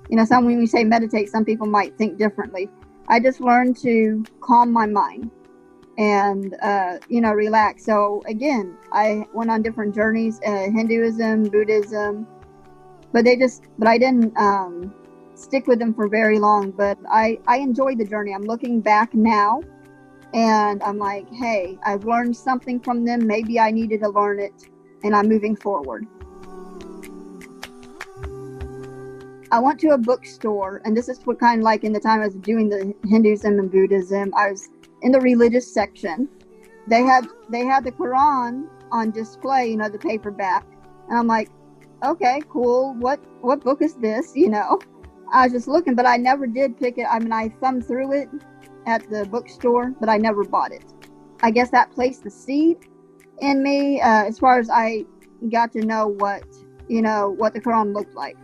when we say meditate, some people might think differently. I just learned to calm my mind and, relax. So again, I went on different journeys, Hinduism, Buddhism, but I didn't stick with them for very long. But I enjoyed the journey. I'm looking back now and I'm like, hey, I've learned something from them. Maybe I needed to learn it, and I'm moving forward. I went to a bookstore, and this is what kind of like in the time I was doing the Hinduism and Buddhism, I was in the religious section. They had the Quran on display, the paperback. And I'm like, okay, cool. What book is this? I was just looking, but I never did pick it. I mean, I thumbed through it at the bookstore, but I never bought it. I guess that placed the seed in me as far as I got to know what the Quran looked like.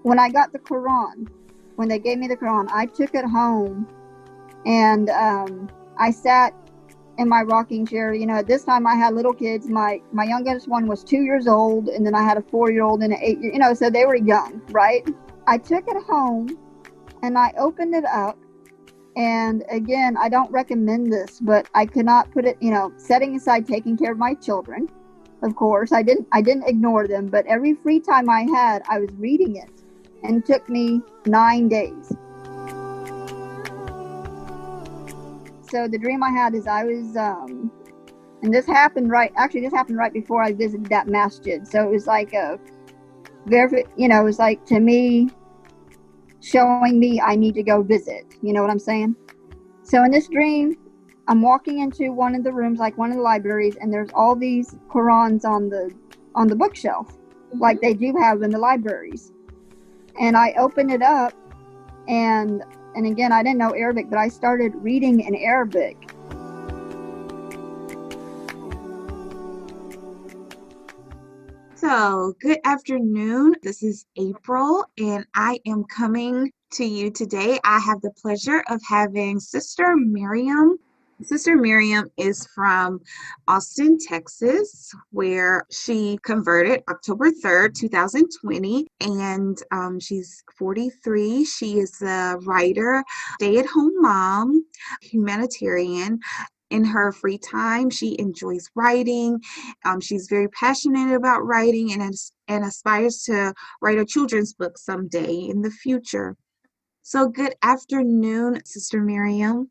When I got the Quran, when they gave me the Quran, I took it home and I sat in my rocking chair. At this time I had little kids. My youngest one was 2 years old, and then I had a 4-year-old and an 8-year, so they were young, right? I took it home and I opened it up. And again, I don't recommend this, but I could not put it, setting aside taking care of my children. Of course, I didn't ignore them, but every free time I had, I was reading it. And it took me 9 days. So the dream I had is I was, and this happened right before I visited that masjid. So it was like it was like to me, showing me I need to go visit. You know what I'm saying? So in this dream, I'm walking into one of the rooms, like one of the libraries, and there's all these Qurans on the bookshelf, like they do have in the libraries. And I opened it up, and again, I didn't know Arabic, but I started reading in Arabic. So, good afternoon. This is April, and I am coming to you today. I have the pleasure of having Sister Maryiem. Sister Maryiem is from Austin, Texas, where she converted October 3rd, 2020, and she's 43. She is a writer, stay-at-home mom, humanitarian. In her free time, she enjoys writing. She's very passionate about writing and aspires to write a children's book someday in the future. So good afternoon, Sister Maryiem.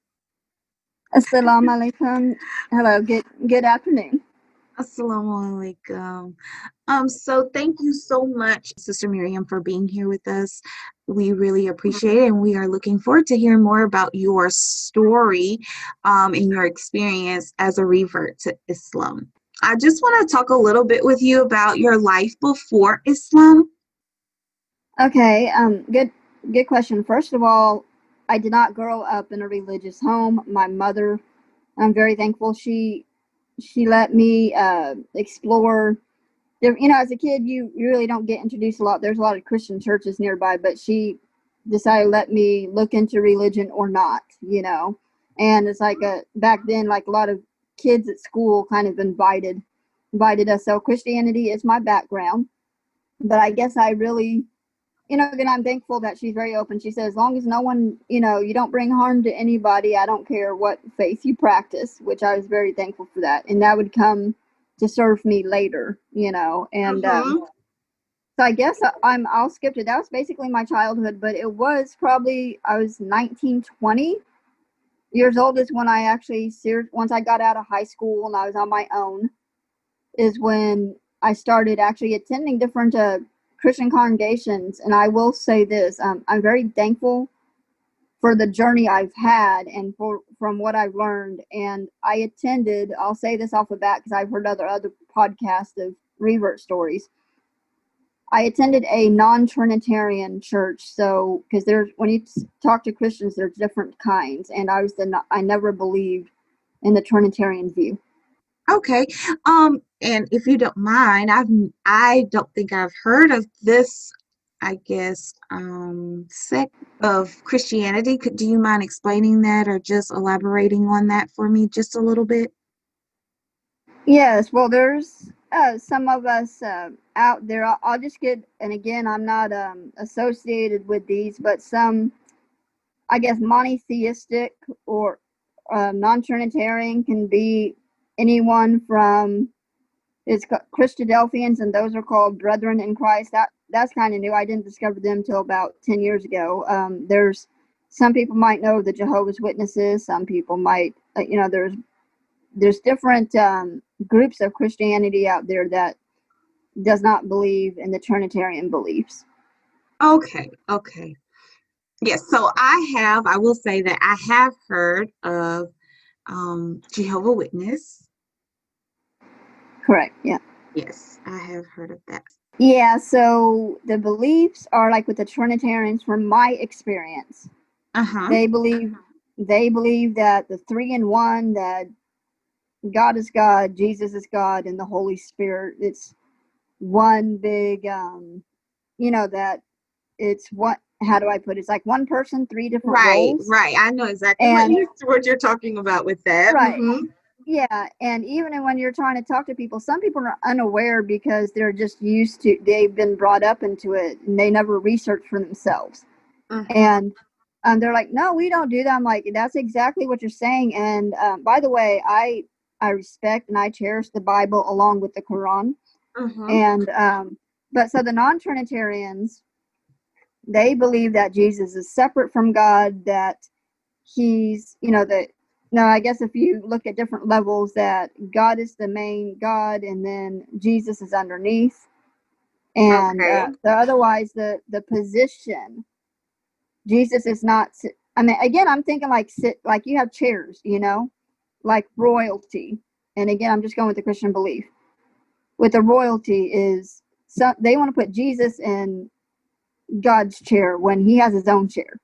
Assalamu alaikum. Hello, good afternoon. Assalamu alaikum. So thank you so much, Sister Maryiem, for being here with us. We really appreciate it, and we are looking forward to hearing more about your story and your experience as a revert to Islam. I just want to talk a little bit with you about your life before Islam. Okay, good question. First of all, I did not grow up in a religious home. My mother, I'm very thankful. She let me explore. As a kid, you really don't get introduced a lot. There's a lot of Christian churches nearby, but she decided to let me look into religion or not, And it's like back then, like a lot of kids at school kind of invited us. So Christianity is my background, but I guess I really, again, I'm thankful that she's very open. She says, as long as no one, you don't bring harm to anybody, I don't care what faith you practice, which I was very thankful for that. And that would come to serve me later, and so I guess I'll skip to that. Was basically my childhood, but it was probably, I was 19, 20 years old is when I actually, once I got out of high school and I was on my own, is when I started actually attending different Christian congregations. And I will say this, I'm very thankful for the journey I've had and from what I've learned. And I attended, I'll say this off the bat because I've heard other podcasts of revert stories. I attended a non-Trinitarian church, so because when you talk to Christians, there's different kinds, and I never believed in the Trinitarian view. Okay. And if you don't mind, I don't think I've heard of this, I guess, sect of Christianity. Do you mind explaining that or just elaborating on that for me just a little bit? Yes, well, there's some of us out there, I'll just get, and again, I'm not associated with these, but some, I guess, monotheistic or non-Trinitarian can be anyone from, it's Christadelphians, and those are called Brethren in Christ. That's kind of new. I didn't discover them till about 10 years ago. There's some people might know the Jehovah's Witnesses. Some people might, there's different groups of Christianity out there that does not believe in the Trinitarian beliefs. Okay. Yes, so I will say that I have heard of Jehovah Witness. Correct. Yeah. Yes, I have heard of that. Yeah. So the beliefs are like with the Trinitarians, from my experience. Uh-huh. They believe that the three in one, that God is God, Jesus is God, and the Holy Spirit. It's one big, that it's what. How do I put it? It's like one person, three different roles. Right. I know exactly And what you're talking about with that. right. Mm-hmm. Yeah, and even when you're trying to talk to people, some people are unaware because they're just used to, they've been brought up into it and they never research for themselves. Mm-hmm. And they're like, no, we don't do that. I'm like, that's exactly what you're saying. And by the way, I respect and I cherish the Bible along with the Quran. Mm-hmm. And but so the non-Trinitarians, they believe that Jesus is separate from God, that he's, that, no, I guess if you look at different levels, that God is the main God and then Jesus is underneath. And Okay. so otherwise, the position, Jesus is not, I mean, again, I'm thinking like you have chairs, like royalty. And again, I'm just going with the Christian belief. With the royalty is, they want to put Jesus in God's chair when he has his own chair.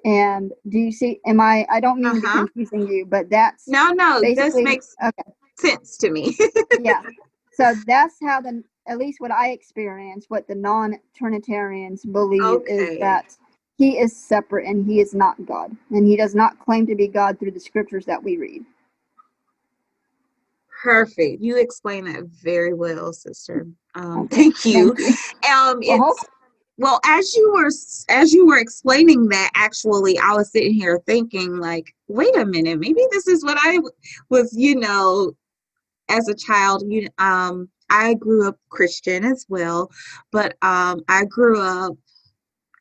And do you see, I don't mean to be Uh-huh. confusing you, but that's No, this basically, makes sense to me. yeah. So that's how at least what I experience, what the non-Trinitarians believe is Okay. that he is separate and he is not God. And he does not claim to be God through the scriptures that we read. Perfect. You explained that very well, sister. Okay. Thank you. Thank you. Well, It's well, as you were explaining that, actually, I was sitting here thinking, like, wait a minute, maybe this is what I was, as a child. I grew up Christian as well, but I grew up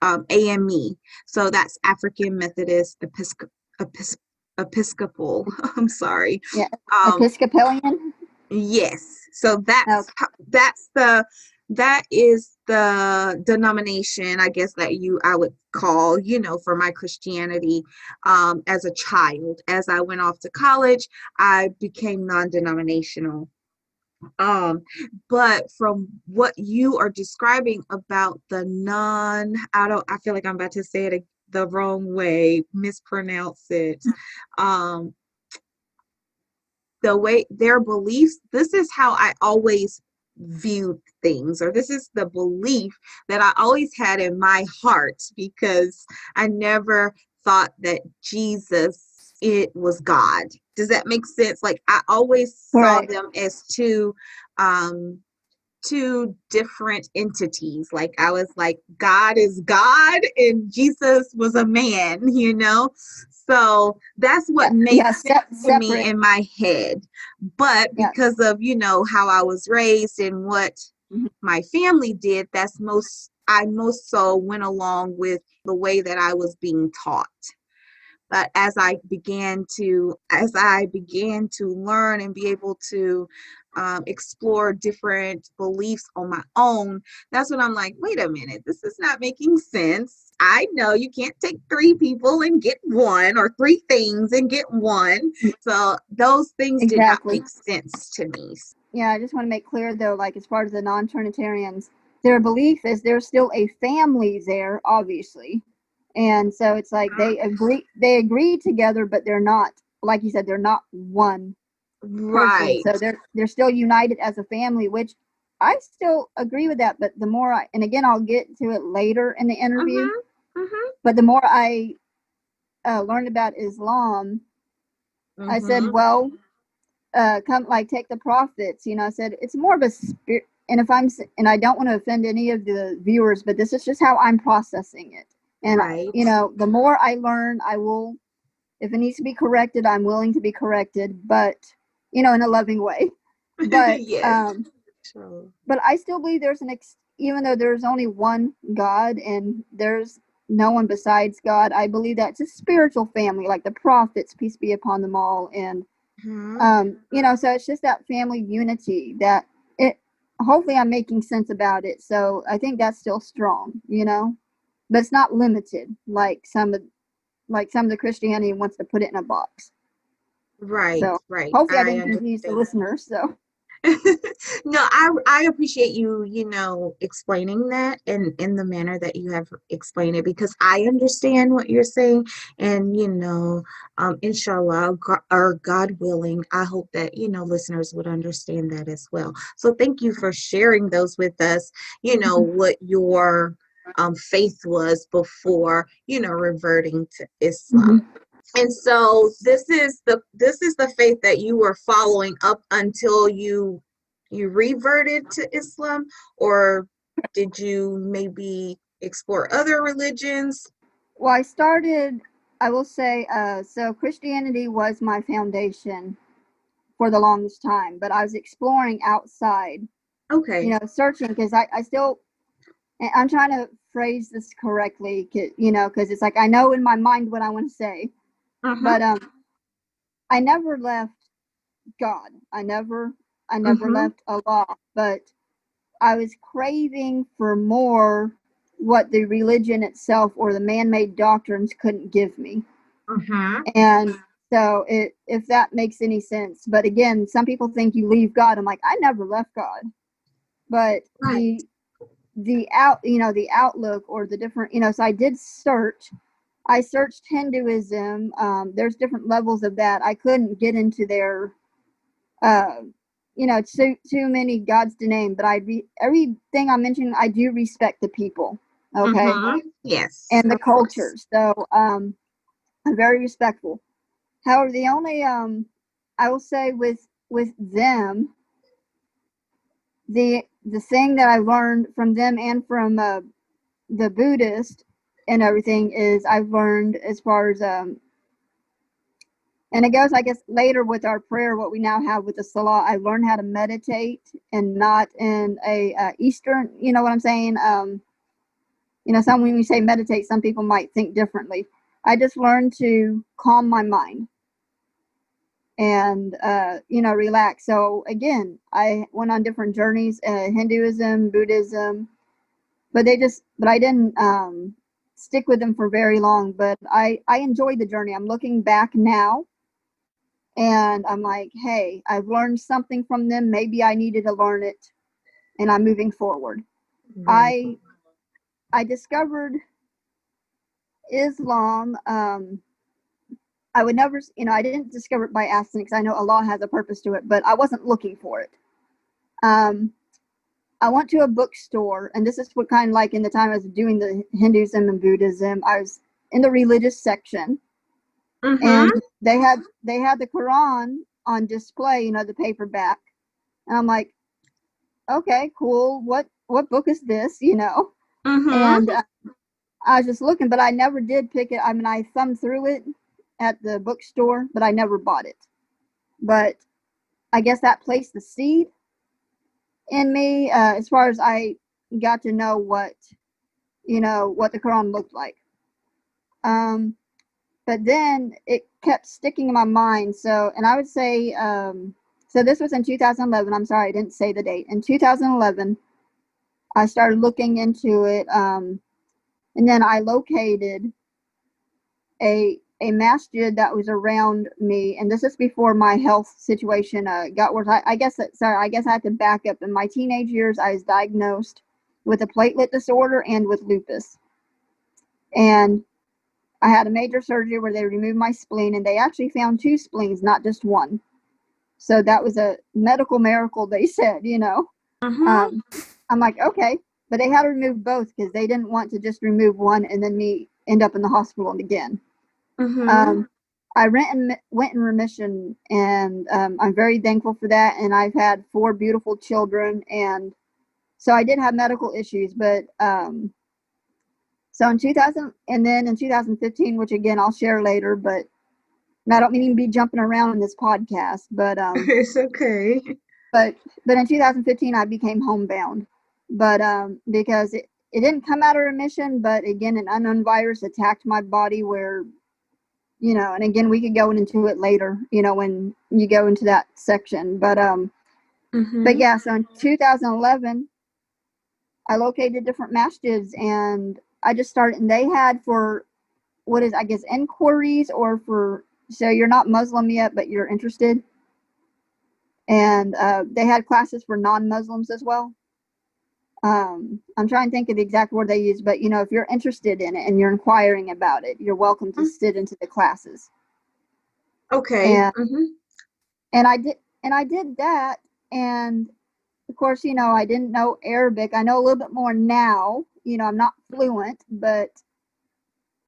AME, so that's African Methodist Episcopal. I'm sorry. yeah. Um, Episcopalian? Yes. So Okay. that is the denomination, I guess, that I would call, for my Christianity, as a child. As I went off to college, I became non-denominational. But from what you are describing about the I feel like I'm about to say it the wrong way, mispronounce it. Um, the way their beliefs, this is how I always viewed things, or this is the belief that I always had in my heart, because I never thought that Jesus, it was God. Does that make sense? Like, I always saw Right. them as two different entities. Like, I was like, God is God and Jesus was a man. So that's what Yeah. made Yeah. sense to me Separate. in my head. But Yeah. because of, how I was raised and what Mm-hmm. my family did, I most so went along with the way that I was being taught. But as I began to learn and be able to explore different beliefs on my own, that's when I'm like, wait a minute, this is not making sense. I know you can't take three people and get one, or three things and get one. So those things did not Exactly. make sense to me. Yeah, I just want to make clear though, like as far as the non-Trinitarians, their belief is there's still a family there, obviously. And so it's like they agree together, but they're not, like you said, they're not one person. Right. So they're still united as a family, which I still agree with that. But the more and again, I'll get to it later in the interview, Mm-hmm. Mm-hmm. but the more I learned about Islam, I said, Mm-hmm. well, come like take the prophets. I said it's more of a spirit. And I don't want to offend any of the viewers, but this is just how I'm processing it. And Right. the more I learn, I will. If it needs to be corrected, I'm willing to be corrected, but in a loving way. But Yes. Sure. but I still believe there's even though there's only one God and there's no one besides God, I believe that it's a spiritual family, like the prophets, peace be upon them all, and Mm-hmm. so it's just that family unity that it. Hopefully, I'm making sense about it. So I think that's still strong, but it's not limited like some of the Christianity wants to put it in a box. Right, So right. hopefully, I I didn't confuse the understand. listeners. So. No, I appreciate you, explaining that in the manner that you have explained it because I understand what you're saying. And, inshallah, or God willing, I hope that, listeners would understand that as well. So thank you for sharing those with us, what your faith was before, reverting to Islam. Mhm. And so this is the faith that you were following up until you reverted to Islam, or did you maybe explore other religions? Well, I will say, so Christianity was my foundation for the longest time, but I was exploring outside, Okay. searching because I still, and I'm trying to phrase this correctly, because it's like I know in my mind what I want to say, Uh-huh. but I never left God. I never Mm-hmm. left Allah, but I was craving for more what the religion itself or the man-made doctrines couldn't give me. Mm-hmm. And so if that makes any sense. But again, some people think you leave God. I'm like, I never left God. But Right. the outlook or the different, so I did search. I searched Hinduism. There's different levels of that. I couldn't get into their uh too many gods to name, but everything I'm mentioning, I do respect the people, okay, Mm-hmm. Yes, and the of course. cultures. So I'm very respectful. However, the only I will say with them, the thing that I learned from them and from the Buddhist and everything is I've learned as far as and it goes, I guess, later with our prayer, what we now have with the Salah. I learned how to meditate and not in a Eastern, you know what I'm saying? Some when we say meditate, some people might think differently. I just learned to calm my mind and, relax. So again, I went on different journeys, Hinduism, Buddhism, but I didn't stick with them for very long. But I enjoyed the journey. I'm looking back now and I'm like, hey, I've learned something from them. Maybe I needed to learn it, and I'm moving forward. Right. I I discovered Islam. I would never, I didn't discover it by accident because I know Allah has a purpose to it, but I wasn't looking for it. Um, I went to a bookstore, and this is what kind of like in the time I was doing the Hinduism and Buddhism. I was in the religious section, and Mm-hmm. they had the Quran on display, the paperback, and I'm like, okay, cool. What book is this? Mm-hmm. And I was just looking, but I never did pick it. I mean, I thumbed through it at the bookstore, but I never bought it. But I guess that placed the seed in me as far as I got to know what the Quran looked like. Um, but then it kept sticking in my mind. So, and I would say, so this was in 2011. I'm sorry, I didn't say the date. In 2011, I started looking into it, and then I located a masjid that was around me, and this is before my health situation got worse. I guess I had to back up. In my teenage years, I was diagnosed with a platelet disorder and with lupus, and I had a major surgery where they removed my spleen, and they actually found two spleens, not just one. So that was a medical miracle, they said. Mm-hmm. Um, I'm like, okay, but they had to remove both because they didn't want to just remove one and then me end up in the hospital again. Mm-hmm. Um, I went in remission, and I'm very thankful for that. And I've had 4 beautiful children, and so I did have medical issues, but so in 2000, and then in 2015, which again I'll share later, but and I don't mean to be jumping around in this podcast, It's okay. but but in 2015 I became homebound, but because it didn't come out of remission, but again an unknown virus attacked my body where and again we could go into it later, when you go into that section, but Mm-hmm. yeah, so in 2011 I located different masjids and I just started, and they had for what is I guess inquiries or for so you're not Muslim yet but you're interested, and they had classes for non-Muslims as well. I'm trying to think of the exact word they use, but if you're interested in it and you're inquiring about it, you're welcome to sit into the classes. Okay. And Mm-hmm. and I did that, and of course, I didn't know Arabic. I know a little bit more now. I'm not fluent, but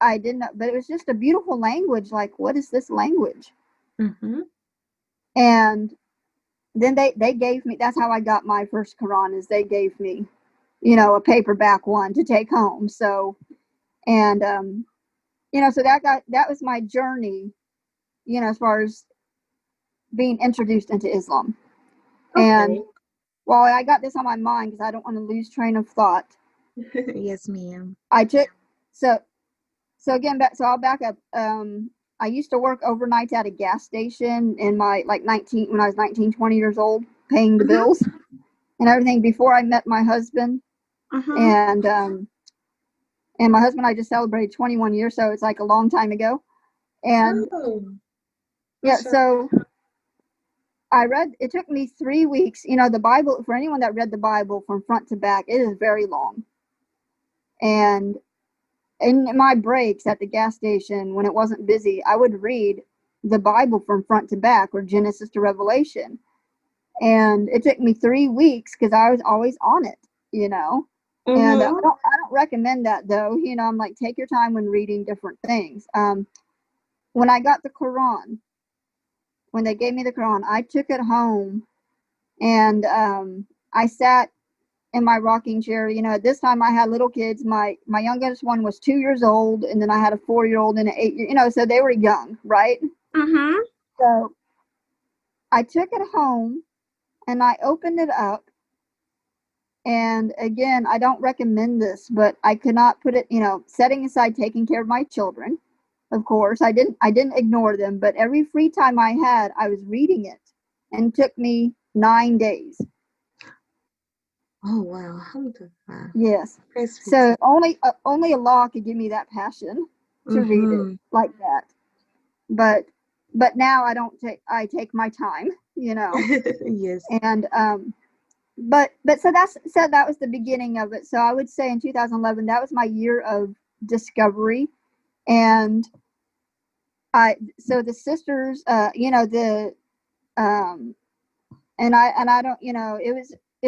I didn't know, but it was just a beautiful language. Like, what is this language? Mm-hmm. And then they gave me, that's how I got my first Quran, is they gave me, a paperback one to take home. So, and so that was my journey, as far as being introduced into Islam. And Okay. while I got this on my mind because I don't want to lose train of thought, Yes, ma'am. I took so again back. So I'll back up. I used to work overnights at a gas station in my like 19 when I was 19, 20 years old, paying the Mm-hmm. bills and everything before I met my husband. Mm-hmm. And my husband and I just celebrated 21 years, so it's like a long time ago. And Oh, yeah, mashallah. so I read. It took me 3 weeks. The Bible, for anyone that read the Bible from front to back, it is very long. And in my breaks at the gas station when it wasn't busy, I would read the Bible from front to back, or Genesis to Revelation. And it took me 3 weeks because I was always on it, you know. And Mm-hmm. I don't recommend that though. I'm like, take your time when reading different things. When I got the Quran, when they gave me the Quran, I took it home, and I sat in my rocking chair. At this time I had little kids. My youngest one was 2 years old, and then I had a 4 year old and an 8 year. So they were young, right? Mm-hmm. So I took it home and I opened it up. And again, I don't recommend this, but I could not put it. Setting aside taking care of my children, of course, I didn't ignore them. But every free time I had, I was reading it, and it took me 9 days. Oh, wow. Alhamdulillah. Yes. Praise be to So only Allah could give me that passion to read it Mm-hmm. like that. But now I take my time, Yes. and but so that was the beginning of it. So I would say in 2011 that was my year of discovery. And I so the sisters, the um and I don't, it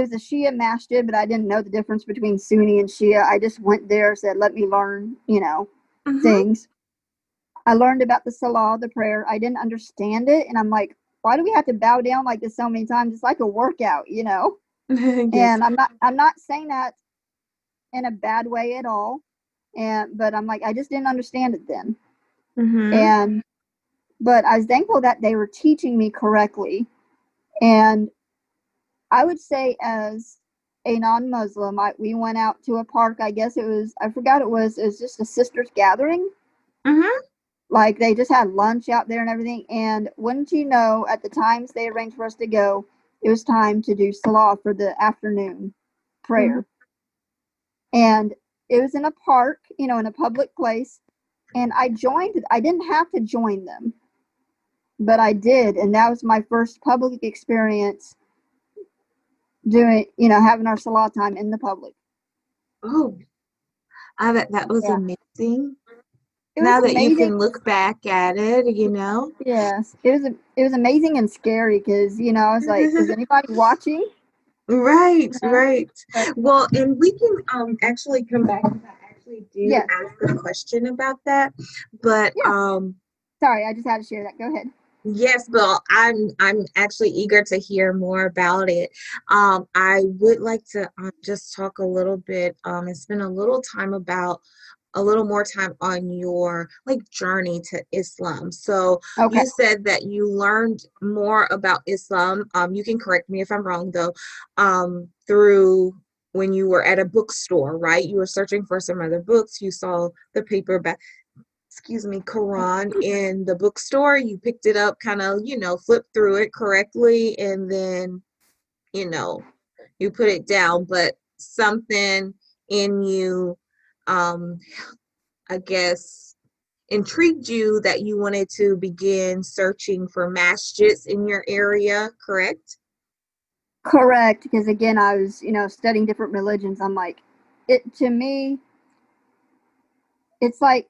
was a Shia masjid, but I didn't know the difference between Sunni and Shia. I just went there, said, let me learn, Mm-hmm. things. I learned about the salah, the prayer. I didn't understand it, and I'm like, why do we have to bow down like this so many times? It's like a workout. Yes. And I'm not saying that in a bad way at all. But I'm like, I just didn't understand it then. Mm-hmm. And but I was thankful that they were teaching me correctly. And I would say, as a non-Muslim, we went out to a park. I guess I forgot it was just a sisters gathering. Mm-hmm. Like, they just had lunch out there and everything. And wouldn't you know, at the times they arranged for us to go, it was time to do salah for the afternoon Mm-hmm. prayer. And it was in a park, in a public place. And I joined. I didn't have to join them, but I did. And that was my first public experience doing, having our salah time in the public. Oh, I bet that was Yeah. amazing. It was Now that you amazing. can look back at it. Yes. It was amazing and scary because, I was like, is anybody watching? Right, You know? right. But Well, and we can actually come back, 'cause I actually do yes. ask a question about that. But Yeah. Sorry, I just had to share that. Go ahead. Yes, well, I'm actually eager to hear more about it. I would like to just talk a little bit and spend a little more time on your like journey to Islam. So Okay. you said that you learned more about Islam. You can correct me if I'm wrong though, through when you were at a bookstore, right? You were searching for some other books. You saw the paperback, excuse me, Quran in the bookstore. You picked it up, kind of, flipped through it correctly, and then, you know, you put it down. But something in you, um, I guess, intrigued you that you wanted to begin searching for masjids in your area, correct? Correct. Because again, I was, studying different religions. I'm like, it to me, it's like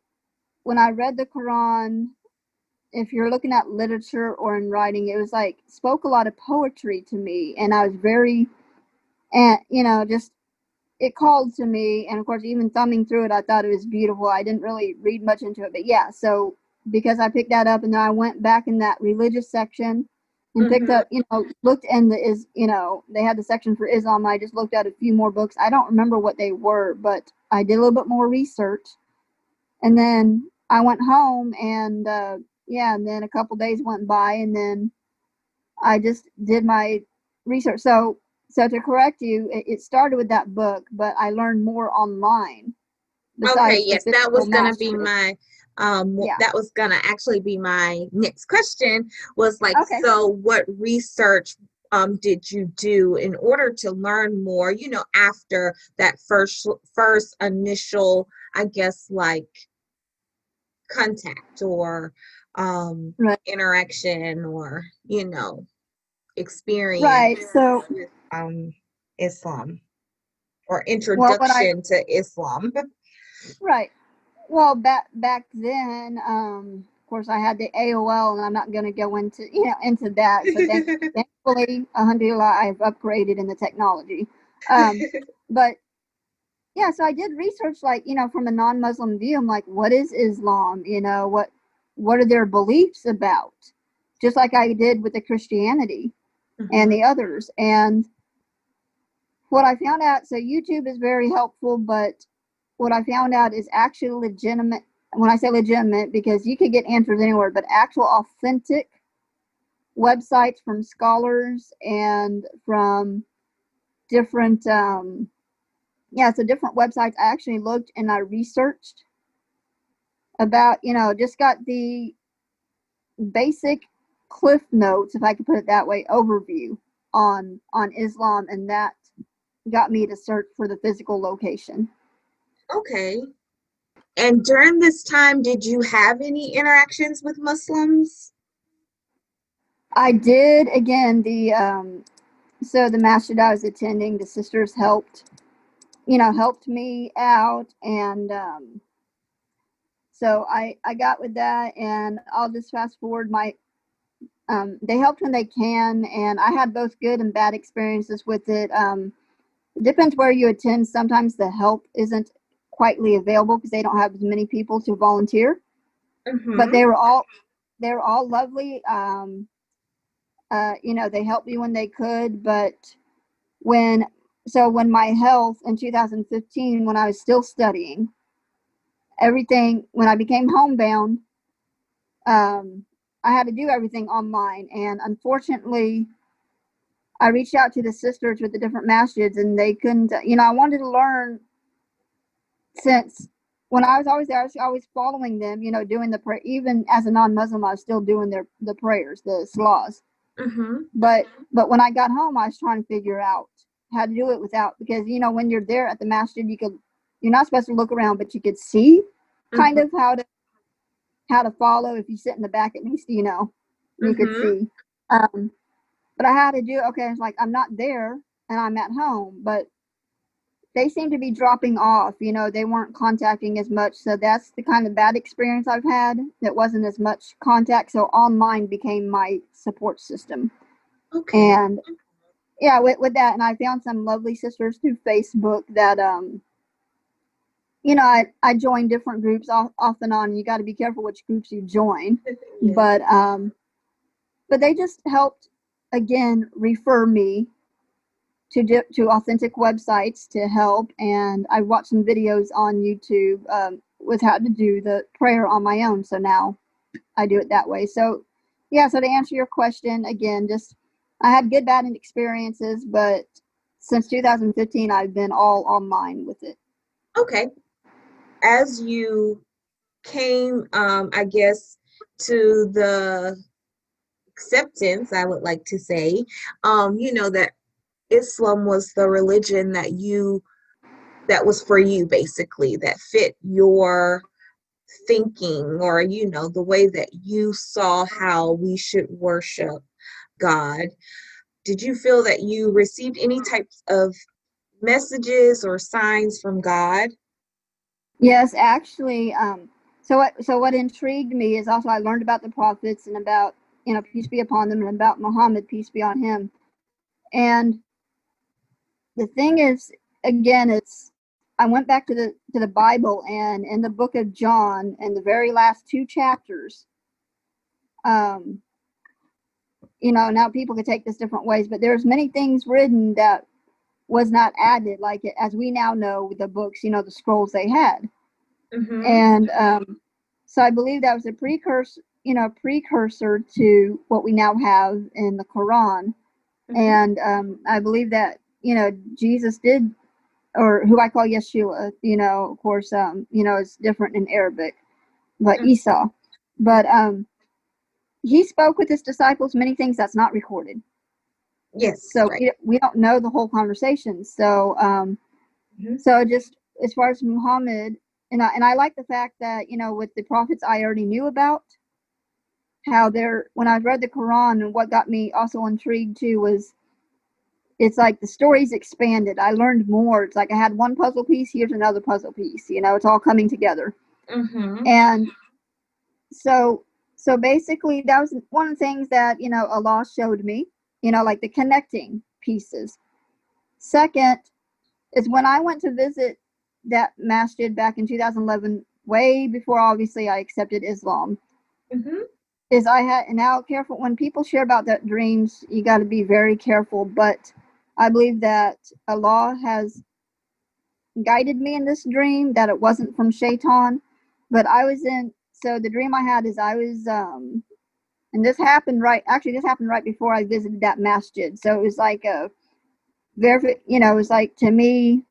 when I read the Quran, if you're looking at literature or in writing, it was like spoke a lot of poetry to me, and I was very, and just it called to me. And of course, even thumbing through it, I thought it was beautiful. I didn't really read much into it, but yeah. So because I picked that up, and then I went back in that religious section and picked Mm-hmm. up, looked in the is, they had the section for Islam. I just looked at a few more books. I don't remember what they were, but I did a little bit more research, and then I went home, and yeah, and then a couple days went by, and then I just did my research. So to correct you, it started with that book, but I learned more online Okay, besides the yes, physical mastery. Yeah. that was gonna actually be my next question was like, Okay. so what research did you do in order to learn more, after that first initial, I guess, like contact or Right. interaction or, Right. experience So, with Islam or well, what I introduction to Islam? right. Well, back then, of course, I had the AOL, and I'm not going to go into into that. So thankfully, alhamdulillah, I've upgraded in the technology. But yeah, so I did research, like, from a non-Muslim view. I'm like, what is Islam? What are their beliefs about? Just like I did with the Christianity and Hmm. the others. And what I found out, so YouTube is very helpful, but what I found out is actually legitimate. When I say legitimate, because you could get answers anywhere, but actual authentic websites from scholars and from different, yeah, so different websites. I actually looked and I researched about, just got the basic cliff notes, if I could put it that way, overview on Islam, and that got me to search for the physical location. Okay. And during this time, did you have any interactions with Muslims? I did, again, the masjid I was attending, the sisters helped me out, and so I got with that, and I'll just fast forward my they helped when they can, and I had both good and bad experiences with it. It depends where you attend. Sometimes the help isn't quietly available because they don't have as many people to volunteer. But Mm-hmm. they were all lovely. They helped me when they could. But when when my health in 2015, when I was still studying, everything when I became homebound, um, I had to do everything online, and unfortunately, I reached out to the sisters with the different masjids, and they couldn't. I wanted to learn, since when I was always there, I was always following them. Doing the prayer. Even as a non-Muslim, I was still doing the prayers, the salahs. Mm-hmm. But when I got home, I was trying to figure out how to do it without, because when you're there at the masjid, you're not supposed to look around, but you could see kind Mm-hmm. of how to follow. If you sit in the back, at least you could Mm-hmm. see. Um, but I had to do, okay. It's like I'm not there and I'm at home, but they seem to be dropping off. They weren't contacting as much, so that's the kind of bad experience I've had. That wasn't as much contact, so online became my support system. Okay. And yeah, with that, and I found some lovely sisters through Facebook that I join different groups off and on. You got to be careful which groups you join, Yes. but they just helped again refer me to authentic websites to help, and I watched some videos on YouTube with how to do the prayer on my own. So now I do it that way. So yeah. So to answer your question again, just I had good, bad, and experiences, but since 2015, I've been all online with it. Okay. As you came, I guess, to the acceptance, I would like to say, that Islam was the religion that was for you, basically, that fit your thinking, or, the way that you saw how we should worship God. Did you feel that you received any types of messages or signs from God? Yes, actually. So what intrigued me is also I learned about the prophets and about peace be upon them, and about Muhammad, peace be on him. And the thing is, again, it's I went back to the Bible, and in the book of John, in the very last two chapters, um, now people could take this different ways, but there's many things written that was not added, like as we now know with the books, the scrolls they had. Mm-hmm. And so I believe that was a precursor to what we now have in the Quran. Mm-hmm. And I believe that Jesus did, or who I call Yeshua, of course, it's different in Arabic, but Mm-hmm. Esau. But he spoke with his disciples many things that's not recorded. Yes, So right. we don't know the whole conversation. So Mm-hmm. so just as far as Muhammad, and I like the fact that with the prophets I already knew about, how they're when I read the Quran, and what got me also intrigued too was it's like the story's expanded. I learned more. It's like I had one puzzle piece, here's another puzzle piece. It's all coming together. Mm-hmm. And so so basically that was one of the things that Allah showed me, like the connecting pieces. Second is when I went to visit that masjid back in 2011, way before obviously I accepted Islam. Mm-hmm. Is I had and now careful when people share about their dreams, you got to be very careful. But I believe that Allah has guided me in this dream, that it wasn't from Shaitan. But I was in so the dream I had is I was and this happened right before I visited that masjid. So it was like a very it was like to me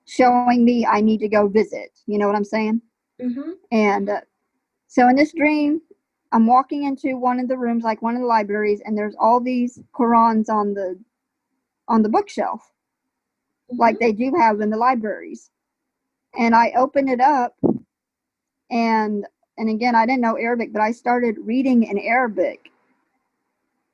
showing me I need to go visit. You know what I'm saying? Mm-hmm. And so in this dream, I'm walking into one of the rooms, like one of the libraries, and there's all these Qurans on the bookshelf, like Mm-hmm. they do have in the libraries. And I open it up, and again, I didn't know Arabic, but I started reading in Arabic,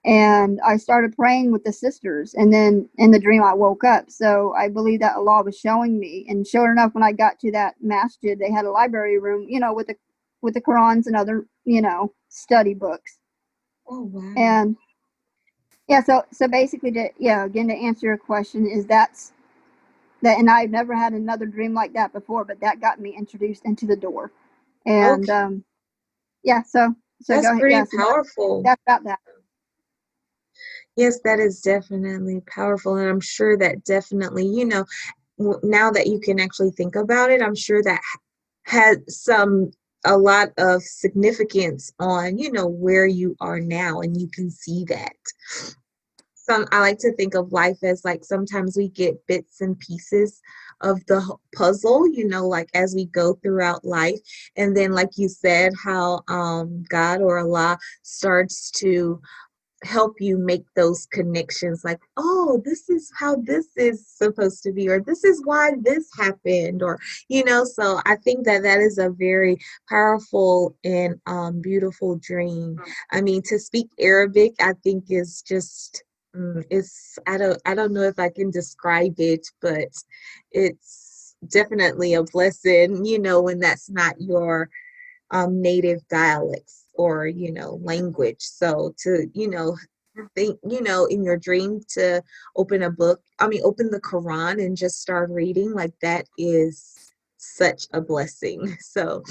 and I started praying with the sisters. And then in the dream, I woke up. So I believe that Allah was showing me. And sure enough, when I got to that masjid, they had a library room, with the Qurans and other, study books. Oh, wow. And yeah, so basically, again, to answer your question, is that, and I've never had another dream like that before, but that got me introduced into the door. And Okay. yeah, so That's go ahead. pretty Yeah, so powerful. that's about that. Yes, that is definitely powerful. And I'm sure that definitely, now that you can actually think about it, I'm sure that had a lot of significance on, where you are now, and you can see that. I like to think of life as like sometimes we get bits and pieces of the puzzle, like as we go throughout life. And then, like you said, how God or Allah starts to help you make those connections, like, oh, this is how this is supposed to be, or this is why this happened, or so I think that that is a very powerful and beautiful dream. I mean, to speak Arabic, I think is just it's I don't know if I can describe it, but it's definitely a blessing, when that's not your native dialects or language. So to think, in your dream, to open the Quran and just start reading, like, that is such a blessing. So,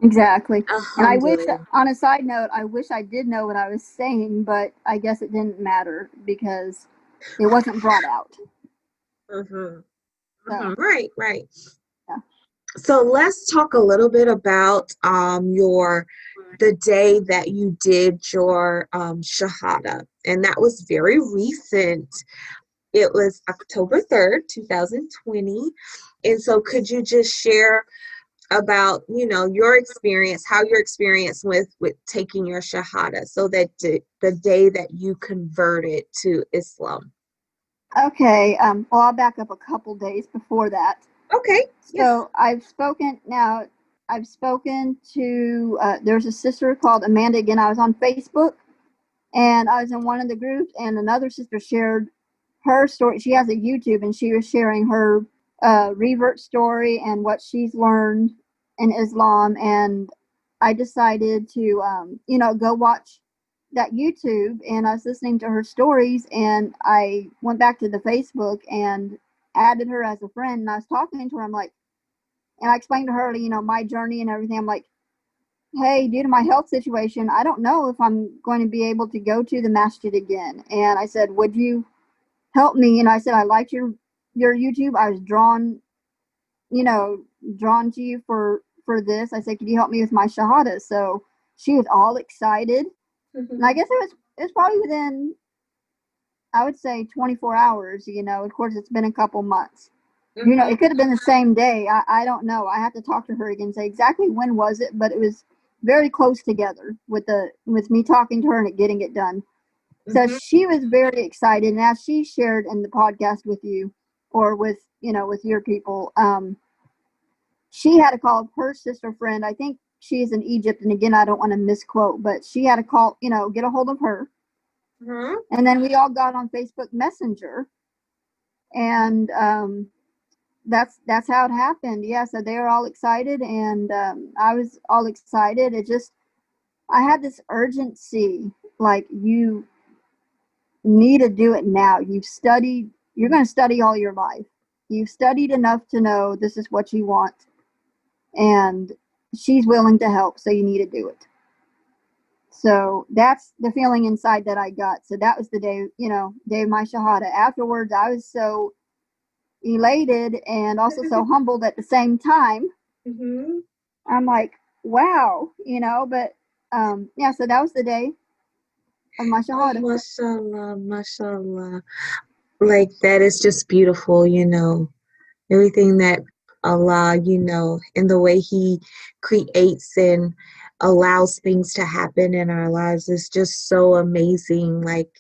Exactly. And I wish, alhamdulillah. on a side note, I wish I did know what I was saying, but I guess it didn't matter because it wasn't brought out. Hmm. So, Hmm. Right, right. yeah. So let's talk a little bit about your the day that you did your Shahada, and that was very recent. It was October 3rd, 2020. And so could you just share about, your experience, how your experience with taking your Shahada, so that the day that you converted to Islam? Okay. Well, I'll back up a couple days before that. Okay. Yes. So I've spoken to, there's a sister called Amanda. Again, I was on Facebook and I was in one of the groups, and another sister shared her story. She has a YouTube, and she was sharing her revert story and what she's learned in Islam. And I decided to, go watch that YouTube. And I was listening to her stories, and I went back to the Facebook and added her as a friend. And I was talking to her. I'm like, and I explained to her, my journey and everything. I'm like, hey, due to my health situation, I don't know if I'm going to be able to go to the masjid again. And I said, would you help me? And I said, I liked your YouTube. I was you know, drawn to you for this. I said, could you help me with my shahada? So she was all excited. And I guess it was probably within, I would say, 24 hours. Of course, it's been a couple months. Hmm. It could have been the same day. I don't know. I have to talk to her again and say exactly when was it, but it was very close together with me talking to her and getting it done. So Hmm. she was very excited, and as she shared in the podcast with you, or with your people, she had a call of her sister friend. I think she's in Egypt, and again, I don't want to misquote, but she had a call, get a hold of her, Hmm. and then we all got on Facebook Messenger, and that's how it happened. Yeah, so they were all excited, and I was all excited. I had this urgency, like, you need to do it now. You're going to study all your life. You've studied enough to know this is what you want, and she's willing to help, so you need to do it. So that's the feeling inside that I got. So that was the day, day of my Shahada. Afterwards, I was so elated and also so humbled at the same time. Hmm. I'm like, wow, but yeah, so that was the day of my Oh, Shahada. mashallah, mashallah. Like that is just beautiful, everything that Allah, in the way He creates and allows things to happen in our lives is just so amazing. Like,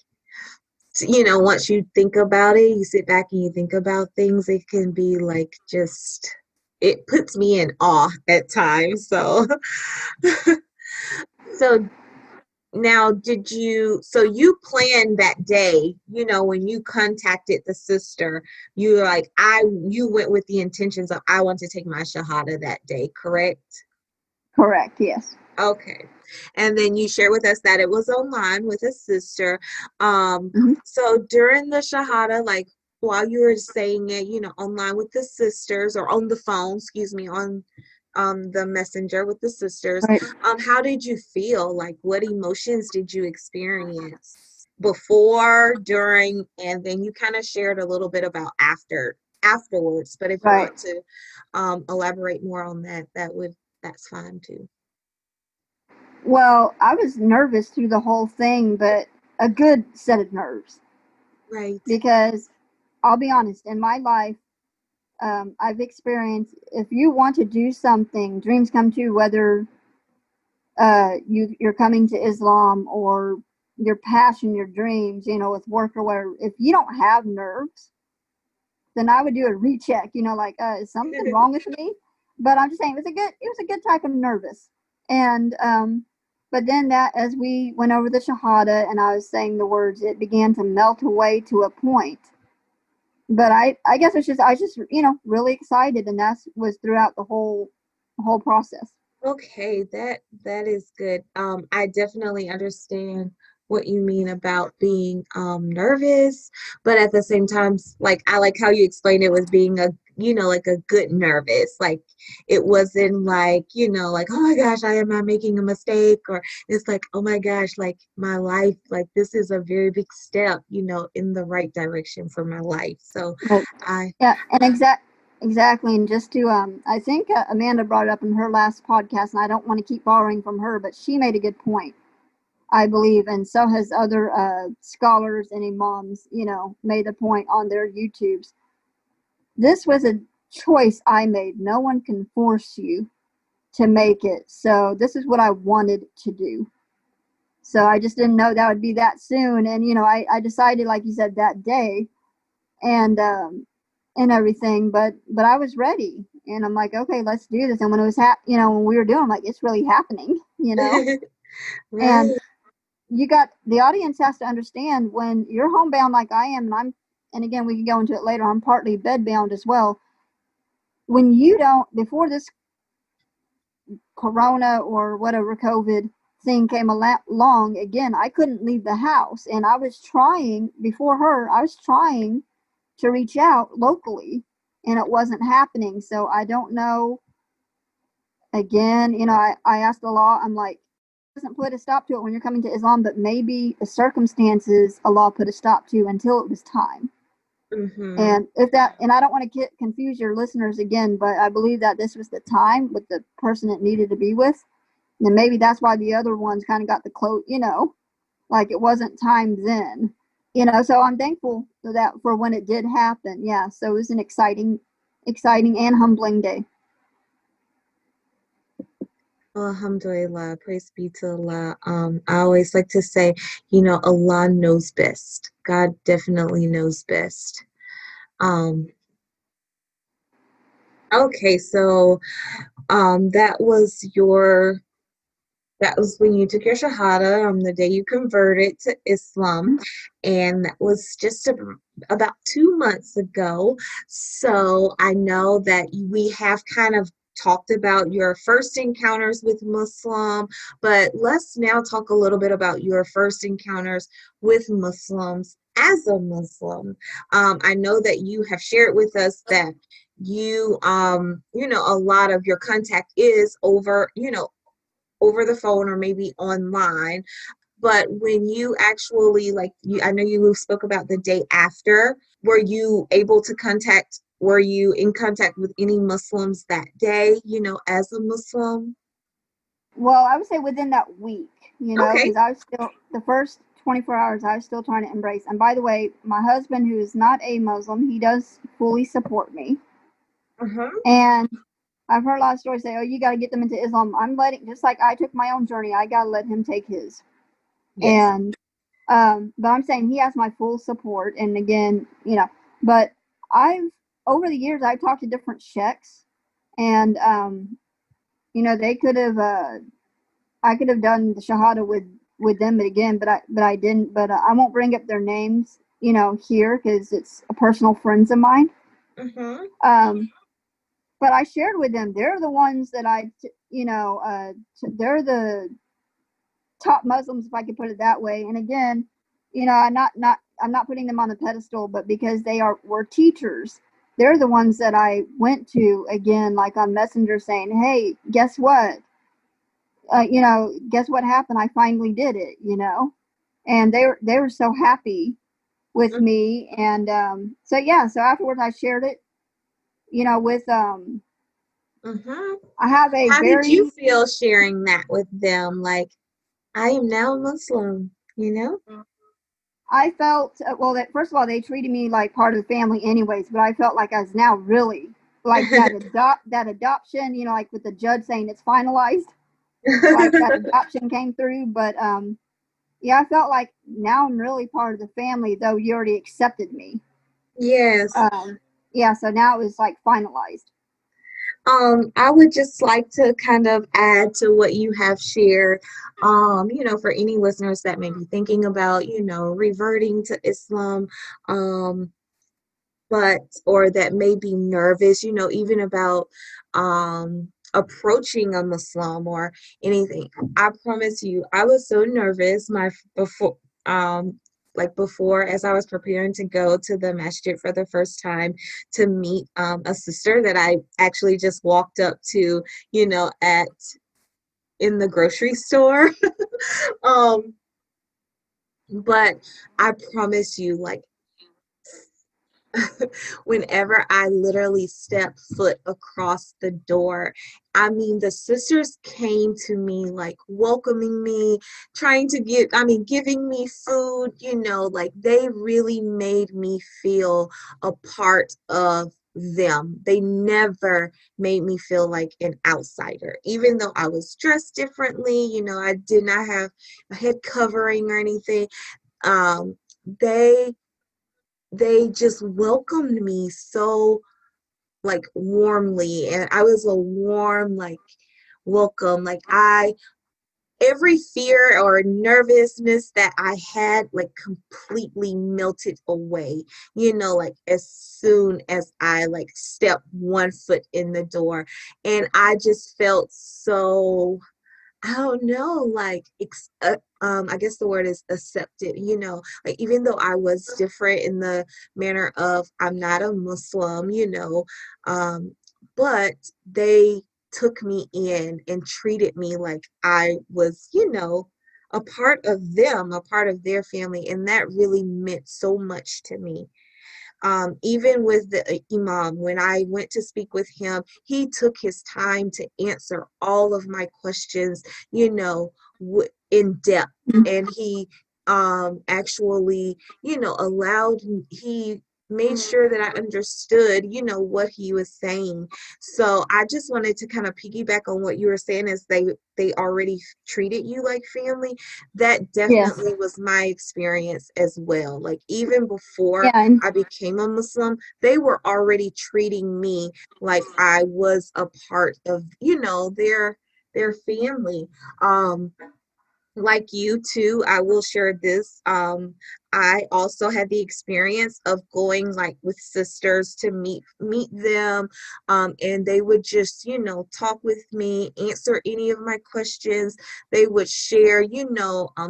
once you think about it, you sit back and you think about things, it can be like just, it puts me in awe at times. So, so now, so you planned that day, when you contacted the sister, you were like, you went with the intentions of, I want to take my Shahada that day, correct? Correct, yes. Okay. And then you shared with us that it was online with a sister. Hmm. So during the Shahada, like while you were saying it, online with the sisters, or on the phone, excuse me, on the messenger with the sisters, Right. how did you feel? Like what emotions did you experience before, during, and then you kind of shared a little bit about afterwards. But if you Right. want to elaborate more on that, that's fine too. Well, I was nervous through the whole thing, but a good set of nerves, Right. because I'll be honest, in my life, I've experienced, if you want to do something, dreams come true, whether you're coming to Islam or your passion, your dreams, with work or whatever. If you don't have nerves, then I would do a recheck. Like, is something wrong with me? But I'm just saying, it was a good type of nervous. And but then that, as we went over the Shahada and I was saying the words, it began to melt away to a point. But I guess I was just really excited, and that was throughout the whole process. Okay, that is good. I definitely understand what you mean about being nervous, but at the same time, like I like how you explained it was being like a good nervous. Like it wasn't like, like, oh my gosh, am I making a mistake? Or it's like, oh my gosh, like my life, like this is a very big step, in the right direction for my life. So Right. I, Yeah, and exactly. And just to, I think Amanda brought it up in her last podcast, and I don't want to keep borrowing from her, but she made a good point, I believe, and so has other scholars and imams, made the point on their YouTubes. This was a choice I made. No one can force you to make it. So this is what I wanted to do. So I just didn't know that would be that soon. And, I decided, like you said, that day and everything, but I was ready. And I'm like, okay, let's do this. And when it was, when we were doing, I'm like, it's really happening. And right. the audience has to understand when you're homebound like I am, and again, we can go into it later, I'm partly bedbound as well. When you don't, before this corona or whatever COVID thing came along, again, I couldn't leave the house, and I was trying before her, I was trying to reach out locally, and it wasn't happening. So I don't know. Again, I asked Allah, I'm like, doesn't put a stop to it when you're coming to Islam, but maybe the circumstances Allah put a stop to until it was time. Mm-hmm. And I don't want to confuse your listeners again, but I believe that this was the time with the person it needed to be with. And maybe that's why the other ones kind of got the quote, like it wasn't time then. So I'm thankful for that, for when it did happen. Yeah. So it was an exciting and humbling day. Alhamdulillah, praise be to Allah. I always like to say, Allah knows best. God definitely knows best. Um, okay, so that was when you took your Shahada, the day you converted to Islam, and that was just about 2 months ago. So I know that we have kind of talked about your first encounters with Muslim, but let's now talk a little bit about your first encounters with Muslims as a Muslim. I know that you have shared with us that a lot of your contact is over the phone or maybe online. But when you actually, like, I know you spoke about the day after, were you in contact with any Muslims that day, as a Muslim? Well, I would say within that week, Okay. because I was still, the first 24 hours, I was still trying to embrace. And by the way, my husband, who is not a Muslim, he does fully support me. Uh-huh. And I've heard a lot of stories say, oh, you got to get them into Islam. I'm letting, just like I took my own journey, I got to let him take his. Yes. And, but I'm saying he has my full support. And again, but over the years, I've talked to different sheikhs, and, they could have, I could have done the shahada with them again, but I didn't. But I won't bring up their names, here, because it's a personal friends of mine. Uh-huh. Um, but I shared with them. They're the ones that they're the top Muslims, if I could put it that way. And again, I'm not putting them on the pedestal, but because were teachers, they're the ones that I went to again, like on Messenger, saying, "Hey, guess what? Guess what happened? I finally did it." And they were so happy with me, and so yeah. So afterwards, I shared it, with Uh-huh. I have a How did you very feel sharing that with them? Like, I am now Muslim, you know? I felt well that first of all they treated me like part of the family anyways, but I felt like I was now really like that adoption, like with the judge saying it's finalized, like that adoption came through. But yeah, I felt like now I'm really part of the family, though you already accepted me. Yes. Yeah, so now it was like finalized. I would just like to kind of add to what you have shared, for any listeners that may be thinking about, reverting to Islam, um, or that may be nervous, even about approaching a Muslim or anything. I promise you, I was so nervous before. like before, as I was preparing to go to the masjid for the first time to meet a sister that I actually just walked up to, at in the grocery store. um, but I promise you, like, whenever I literally stepped foot across the door, I mean, the sisters came to me like welcoming me, trying to giving me food, like they really made me feel a part of them. They never made me feel like an outsider, even though I was dressed differently, I did not have a head covering or anything. Um, they they just welcomed me so like warmly, and I was a warm like welcome. Like I every fear or nervousness that I had like completely melted away, like as soon as I like stepped one foot in the door. And I just felt so, I don't know, like I guess the word is accepted, like even though I was different in the manner of I'm not a Muslim, um, but they took me in and treated me like I was, a part of them, a part of their family, and that really meant so much to me. Even with the imam, when I went to speak with him, he took his time to answer all of my questions, in depth. And he actually, he made sure that I understood, what he was saying. So I just wanted to kind of piggyback on what you were saying, as they already treated you like family. That Yes. definitely was my experience as well. Like even before Yeah. And I became a Muslim, they were already treating me like I was a part of, their family. Like you too, I will share this. I also had the experience of going like with sisters to meet them, and they would just, talk with me, answer any of my questions. They would share,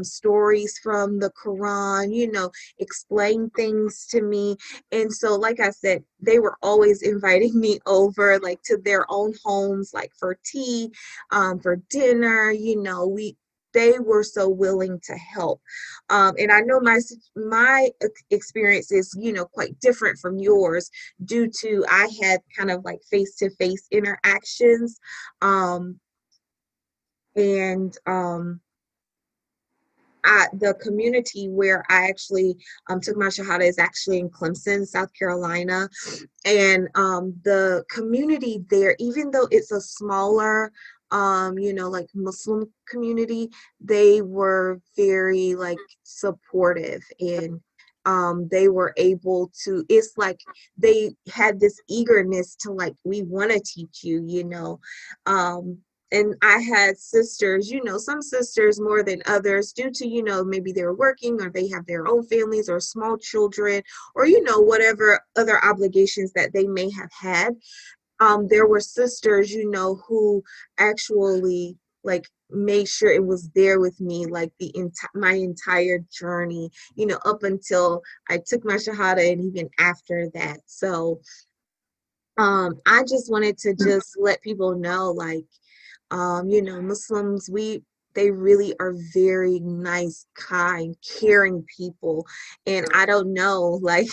stories from the Quran, explain things to me. And so, like I said, they were always inviting me over, like to their own homes, like for tea, for dinner. They were so willing to help. And I know my experience is, quite different from yours, due to I had kind of like face-to-face interactions. Um, and the community where I actually took my Shahada is actually in Clemson, South Carolina. And the community there, even though it's a smaller, like Muslim community, they were very like supportive, and they were able to, it's like they had this eagerness to like, we want to teach you, um, and I had sisters, some sisters more than others, due to, maybe they're working or they have their own families or small children, or, whatever other obligations that they may have had. There were sisters, who actually like made sure it was there with me, like my entire journey, up until I took my Shahada and even after that. So I just wanted to just let people know, like, Muslims, they really are very nice, kind, caring people. And I don't know, like,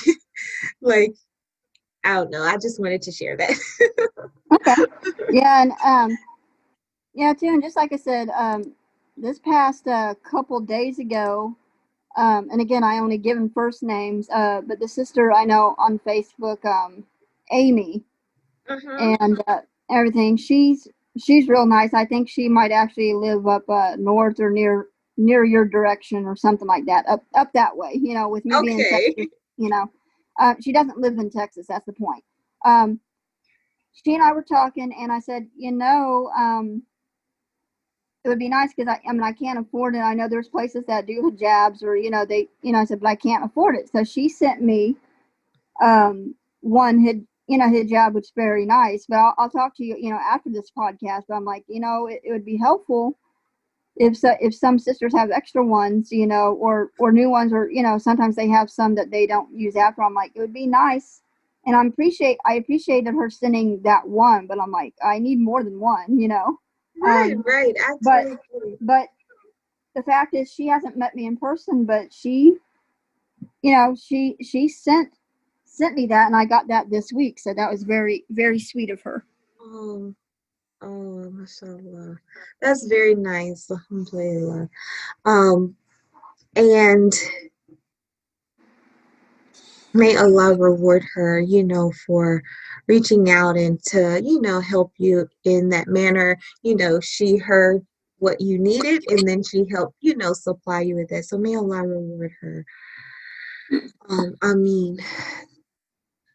like, I don't know. I just wanted to share that. okay. Yeah. And yeah, too. And just like I said, this past couple days ago, and again, I only given first names, but the sister I know on Facebook, Amy, Uh-huh. and everything. She's real nice. I think she might actually live up north or near your direction or something like that. Up that way. With me being in Okay. Texas, she doesn't live in Texas. That's the point. Um, she and I were talking, and I said, it would be nice because I mean, I can't afford it. I know there's places that do hijabs, or I said, but I can't afford it. So she sent me one hijab, which is very nice. But I'll talk to you, after this podcast. But I'm like, it would be helpful if some sisters have extra ones, or new ones, or sometimes they have some that they don't use after. I'm like, it would be nice, and I appreciated her sending that one, but I'm like, I need more than one. Right, Um, right. I but totally agree. but the fact is, she hasn't met me in person, but she sent me that, and I got that this week, so that was very, very sweet of her. Oh, oh, mashallah. That's very nice. Alhamdulillah. Um, and may Allah reward her, for reaching out and to, help you in that manner. She heard what you needed and then she helped, supply you with that. So may Allah reward her. I mean,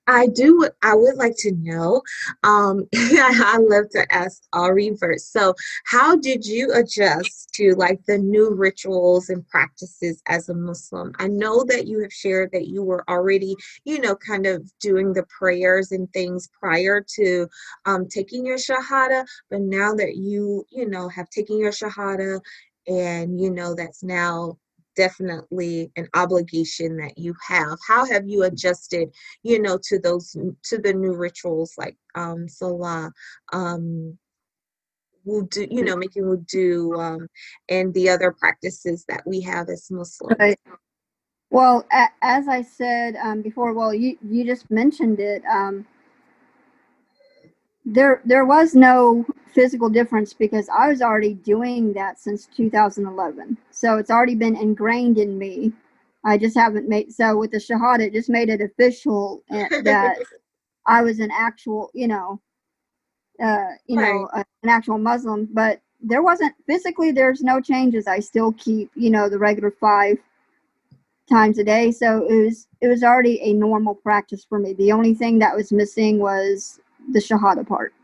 I would like to know, I love to ask all reverse. So how did you adjust to like the new rituals and practices as a Muslim? I know that you have shared that you were already, kind of doing the prayers and things prior to taking your Shahada, but now that have taken your Shahada and that's now definitely an obligation that you have. How have you adjusted to the new rituals like salah, wudu, making wudu, and the other practices that we have as Muslims. Right. Well, as I said before, well, you just mentioned it. There was no physical difference because I was already doing that since 2011. So it's already been ingrained in me. I just haven't made so with the shahada, it just made it official that I was an actual, Right, an actual Muslim. But there wasn't physically. There's no changes. I still keep, the regular 5 times a day. So it was already a normal practice for me. The only thing that was missing was the shahada part.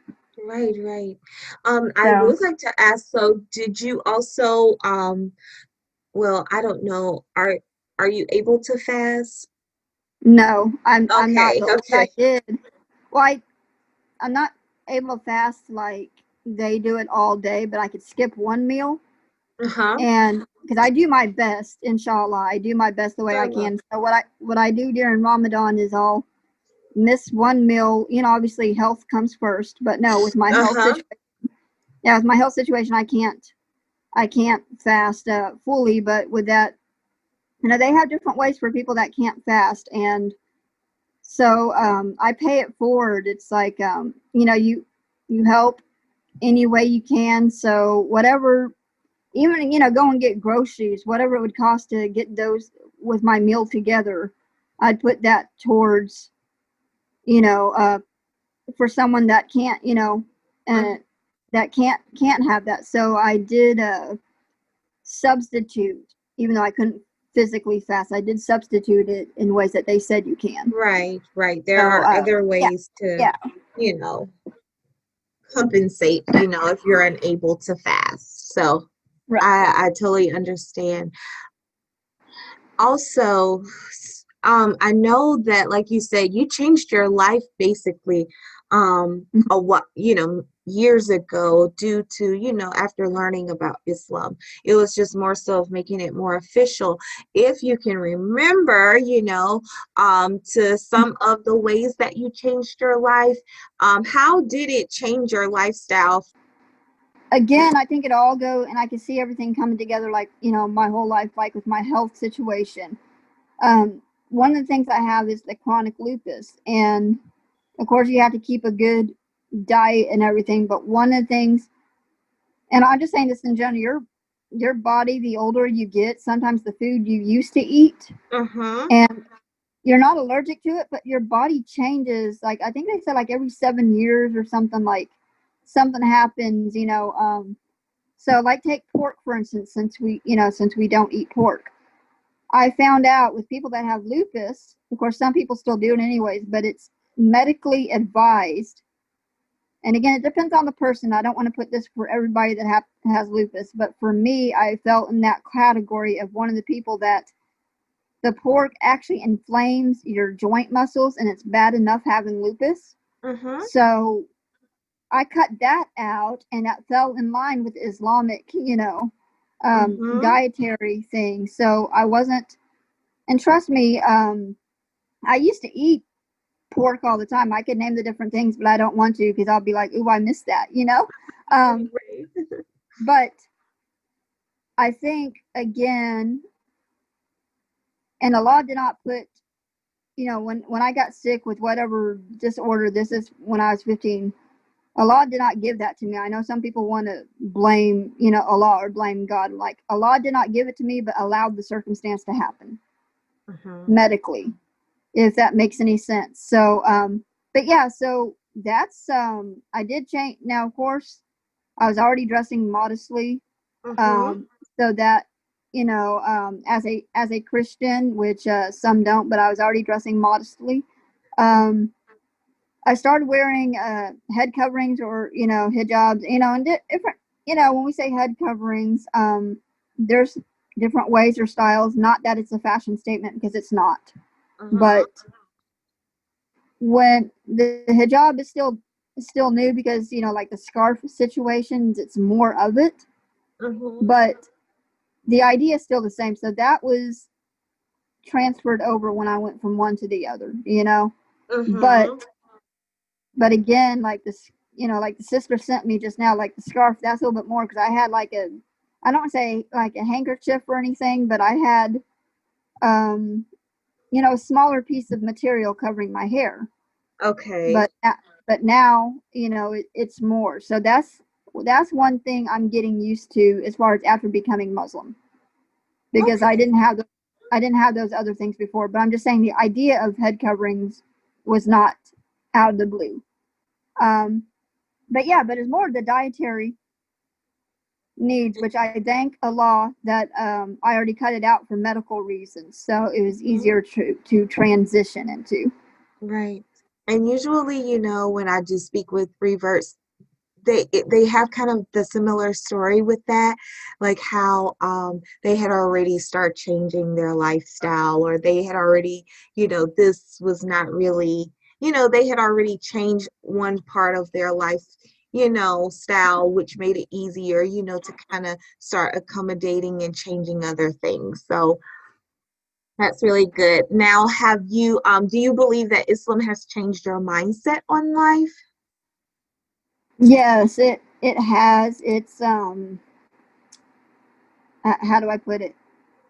right, right. I So would like to ask, so did you also, well, I don't know, are you able to fast? no, I'm not. Okay, But what I okay. did, well, I'm not able to fast like they do it all day, but I could skip one meal, Uh-huh. and because I do my best, inshallah, I do my best the way I Inshallah. can. So what I do during Ramadan is I'll miss one meal. Obviously health comes first, but no, with my health Uh-huh. situation, yeah, with my health situation, I can't fast fully. But with that, they have different ways for people that can't fast, and so I pay it forward. It's like you help any way you can. So whatever, even go and get groceries, whatever it would cost to get those with my meal together, I'd put that towards you know uh, for someone that can't uh, that can't have that. So I did substitute, even though I couldn't physically fast. I did substitute it in ways that they said you can. Right, right. There So are other yeah, ways to, yeah, you know, compensate, if you're unable to fast. So right. I totally understand. Also, I know that, like you said, you changed your life basically, a what, years ago due to, after learning about Islam. It was just more so of making it more official. If you can remember, to some of the ways that you changed your life, how did it change your lifestyle? Again, I think it all go, and I can see everything coming together, like my whole life, like with my health situation. One of the things I have is the chronic lupus, and of course you have to keep a good diet and everything. But one of the things, and I'm just saying this in general, your body, the older you get, sometimes the food you used to eat, Uh-huh. and you're not allergic to it, but your body changes. Like I think they said, like every 7 years or something, like something happens. So like take pork for instance, since we don't eat pork. I found out with people that have lupus, of course some people still do it anyways, but it's medically advised. And again, it depends on the person. I don't want to put this for everybody that has lupus, but for me, I felt in that category of one of the people that the pork actually inflames your joint muscles, and it's bad enough having lupus. Uh-huh. So I cut that out, and that fell in line with Islamic, Mm-hmm. dietary thing. So I wasn't, and trust me, I used to eat pork all the time. I could name the different things, but I don't want to because I'll be like, ooh, I missed that, you know? Um, Right. but I think, again, and Allah did not put, when I got sick with whatever disorder this is when I was 15, Allah did not give that to me. I know some people want to blame, Allah or blame God. Like, Allah did not give it to me, but allowed the circumstance to happen Mm-hmm. medically, if that makes any sense. So, but yeah, so that's, I did change. Now, of course, I was already dressing modestly. Mm-hmm. Um, so that, as a Christian, which some don't, but I was already dressing modestly. Um, I started wearing head coverings or hijabs, and different. When we say head coverings, there's different ways or styles. Not that it's a fashion statement because it's not, Mm-hmm. but when the hijab is still new because like the scarf situations, it's more of it, Mm-hmm. but the idea is still the same. So that was transferred over when I went from one to the other. But Mm-hmm. again, like this, like the sister sent me just now, like the scarf. That's a little bit more because I had like I don't want to say like a handkerchief or anything, but I had um, a smaller piece of material covering my hair. Okay. But now, it's more. So that's one thing I'm getting used to as far as after becoming Muslim because I Okay. didn't have those other things before. But I'm just saying the idea of head coverings was not out of the blue. Um, but yeah, but it's more the dietary needs, which I thank Allah that I already cut it out for medical reasons, so it was Mhm. easier to transition into. Right. And usually, when I do speak with reverts, they have kind of the similar story with that, like how they had already start changing their lifestyle, or they had already, this was not really, they had already changed one part of their life, style, which made it easier, to kind of start accommodating and changing other things. So that's really good. Now, do you believe that Islam has changed your mindset on life? Yes, it has. It's how do I put it?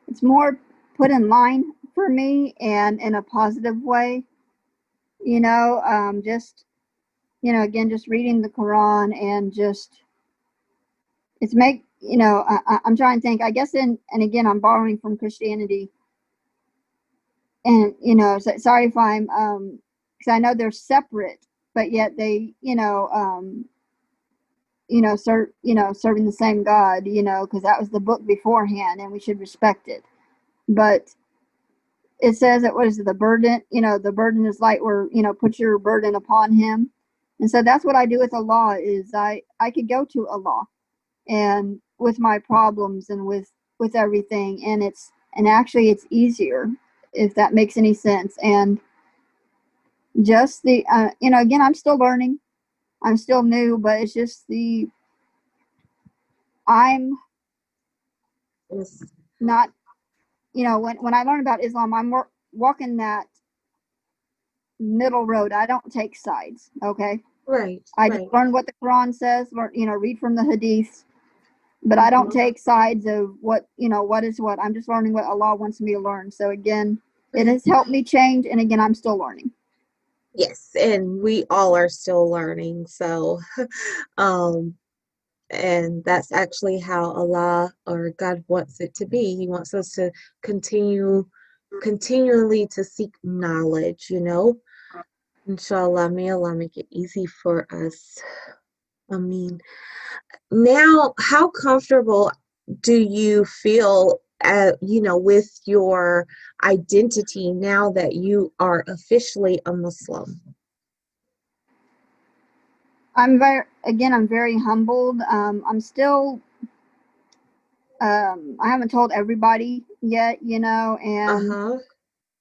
It's more put in line for me and in a positive way. Just again, just reading the Quran and just it's make I'm trying to think. I guess and again, I'm borrowing from Christianity, and sorry if I'm because I know they're separate, but yet they serving the same God, because that was the book beforehand, and we should respect it. But it says that what is it, the burden? The burden is light, where put your burden upon Him, and so that's what I do with Allah. Is I could go to Allah and with my problems and with everything, and actually it's easier if that makes any sense. And just the again, I'm still learning, I'm still new, but it's just I'm Yes. not when I learn about Islam, I'm walking that middle road. I don't take sides. Okay, Right, I just right. learn what the Quran says, read from the hadiths, but I don't Hmm. take sides of what is what. I'm just learning what Allah wants me to learn. So again, it Right. has helped me change, and again, I'm still learning. Yes, and we all are still learning. So, um, and that's actually how Allah or God wants it to be. He wants us to continually to seek knowledge, Inshallah, may Allah make it easy for us. I mean, now, how comfortable do you feel, with your identity now that you are officially a Muslim? I'm very humbled. I'm still I haven't told everybody yet, and Uh-huh.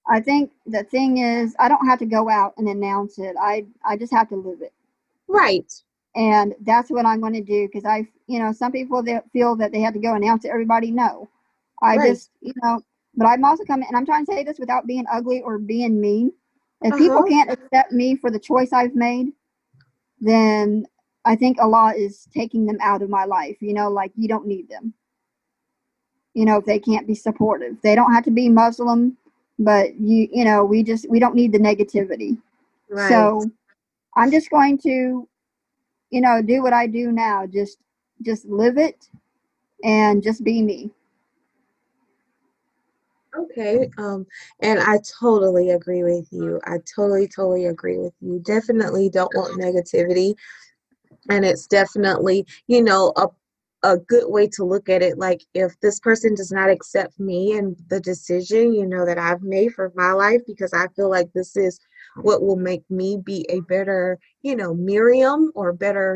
I think the thing is I don't have to go out and announce it. I just have to live it. Right. And that's what I'm going to do, because some people that feel that they have to go announce to everybody. No, I Right. just, but I'm also coming, and I'm trying to say this without being ugly or being mean. If people Uh-huh. can't accept me for the choice I've made, then I think Allah is taking them out of my life. Like, you don't need them. If they can't be supportive, they don't have to be Muslim, but we don't need the negativity. Right. So I'm just going to, do what I do now. Just live it and just be me. Okay. And I totally agree with you. I totally, totally agree with you. Definitely don't want negativity. And it's definitely, a good way to look at it. Like, if this person does not accept me and the decision, that I've made for my life, because I feel like this is what will make me be a better, Miriam, or better,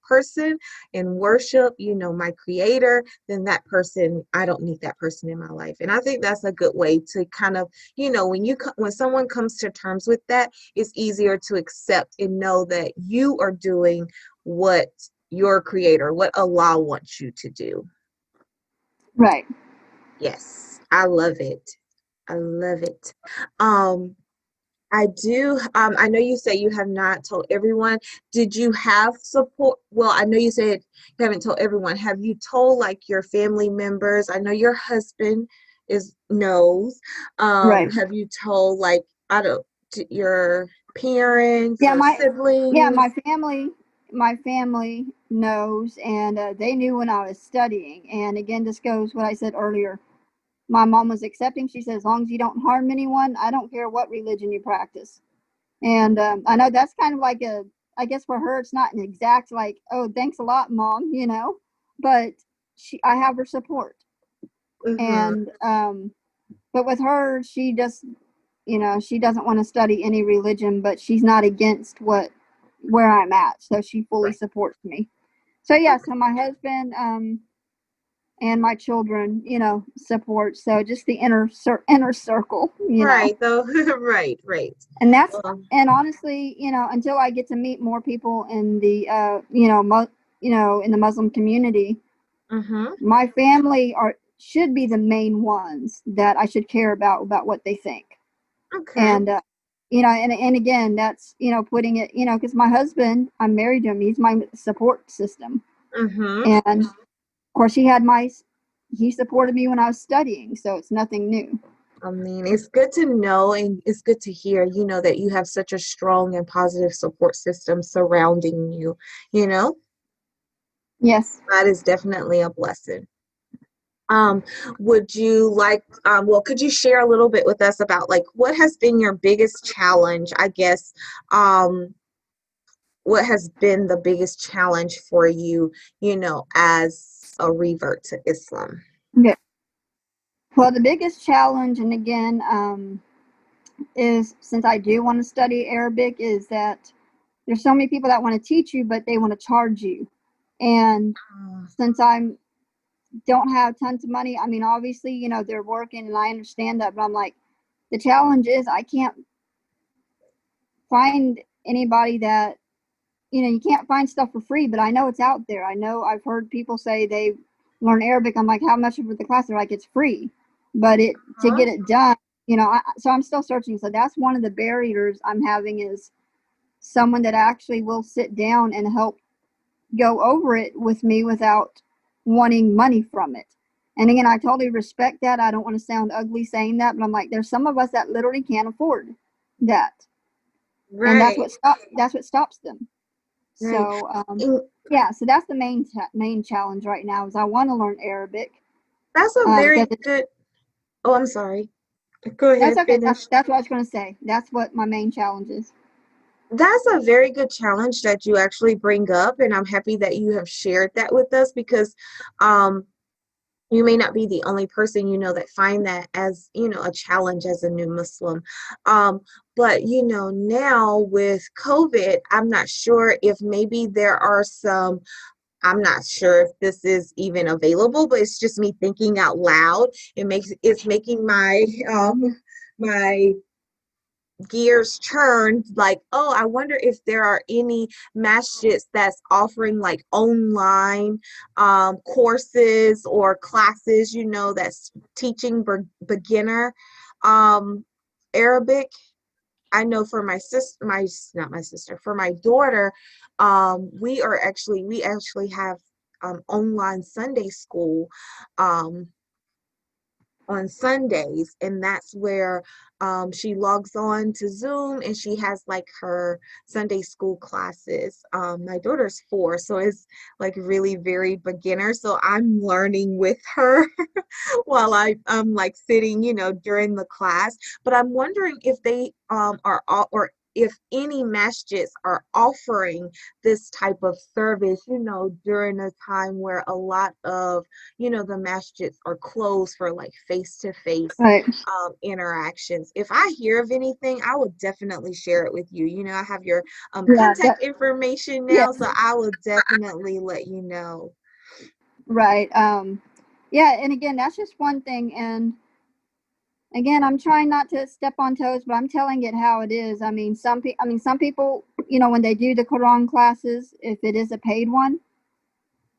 person and worship, my creator, then that person, I don't need that person in my life. And I think that's a good way to kind of, when someone comes to terms with that, it's easier to accept and know that you are doing what your creator, what Allah wants you to do. Right. Yes, I love it. I love it. Um, I do. I know you say you have not told everyone. Did you have support? Well, I know you said you haven't told everyone. Have you told like your family members? I know your husband is knows. Right. Have you told like, I don't, your parents Yeah, or siblings? my family knows, and they knew when I was studying. And again, this goes what I said earlier. My mom was accepting. She said, as long as you don't harm anyone, I don't care what religion you practice. And I know that's kind of like I guess for her, it's not an exact like, oh, thanks a lot, mom, but I have her support. Mm-hmm. And but with her, she just, she doesn't want to study any religion, but she's not against where I'm at, so she fully Right. supports me. So yeah, so my husband, and my children, support. So just the inner circle, Right, though. Right, right. and that's Um, and honestly, until I get to meet more people in the in the Muslim community, mm-hmm. my family are should be the main ones that I should care about what they think. Okay. And and again, that's, putting it, because my husband, I'm married to him, he's my support system. Mm-hmm. And of course, he supported me when I was studying, so it's nothing new. I mean, it's good to know and it's good to hear, that you have such a strong and positive support system surrounding you, you know? Yes. That is definitely a blessing. Um, would you like, well, could you share a little bit with us about like what has been your biggest challenge, I guess, what has been the biggest challenge for you, as a revert to Islam? Okay. Well, the biggest challenge, and again, is, since I do want to study Arabic, is that there's so many people that want to teach you, but they want to charge you. And since I'm don't have tons of money, I mean, obviously, they're working, and I understand that, but I'm like, the challenge is I can't find anybody that, you can't find stuff for free, but I know it's out there. I know I've heard people say they learn Arabic. I'm like, how much for the class? They're like, it's free, but to Uh-huh. get it done, so I'm still searching. So that's one of the barriers I'm having, is someone that actually will sit down and help go over it with me without wanting money from it. And again, I totally respect that. I don't want to sound ugly saying that, but I'm like, there's some of us that literally can't afford that, and Right, that's what stops them. right. So And yeah, so that's the main challenge right now, is I want to learn Arabic, that's a because very good, oh, I'm sorry. Go that's ahead, okay. That's finish. that's what I was going to say. That's what my main challenge is. That's a very good challenge that you actually bring up, and I'm happy that you have shared that with us because um, you may not be the only person that find that as a challenge as a new Muslim. Um, but now with COVID, I'm not sure if maybe there are some. I'm not sure if this is even available, but it's just me thinking out loud. It's making my my gears churned, like, oh, I wonder if there are any masjids that's offering like online courses or classes, that's teaching beginner um, Arabic. I know for my sister, not my sister, for my daughter, we actually have online Sunday school um, on Sundays, and that's where she logs on to Zoom and she has like her Sunday school classes. My daughter's 4, so it's like really very beginner. So I'm learning with her while I'm like sitting, during the class. But I'm wondering if they or if any masjids are offering this type of service, during a time where a lot of the masjids are closed for like face-to-face Right. interactions. If I hear of anything, I will definitely share it with you. I have your Yeah. contact information now, Yes. so I will definitely let you know. Right. Yeah. And again, that's just one thing. And again, I'm trying not to step on toes, but I'm telling it how it is. I mean, some people, when they do the Quran classes, if it is a paid one,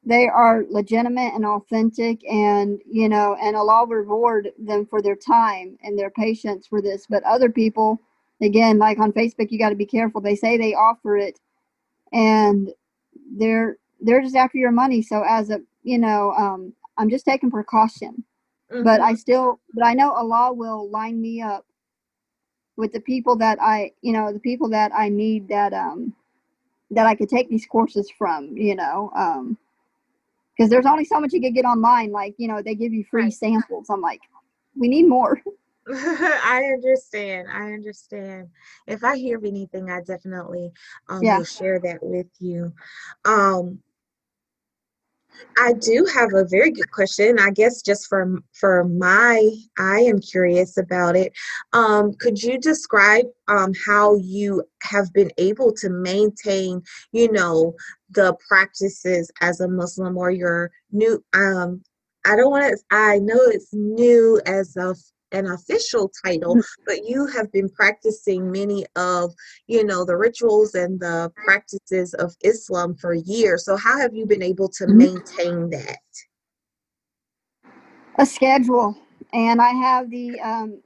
they are legitimate and authentic, and and Allah will reward them for their time and their patience for this. But other people, again, like on Facebook, you got to be careful. They say they offer it, and they're just after your money. So as a I'm just taking precaution, but Mm-hmm. but I know Allah will line me up with the people that the people that I need, that I could take these courses from, because there's only so much you could get online. Like, they give you free Right. samples. I'm like, we need more. I understand. I understand. If I hear of anything, I definitely Yeah. will share that with you. Um, I do have a very good question. I guess just I am curious about it. Could you describe how you have been able to maintain, the practices as a Muslim, or your new I don't want to, I know it's new as an official title, but you have been practicing many of the rituals and the practices of Islam for years. So how have you been able to Mhm. maintain that? A schedule, and I have the azan.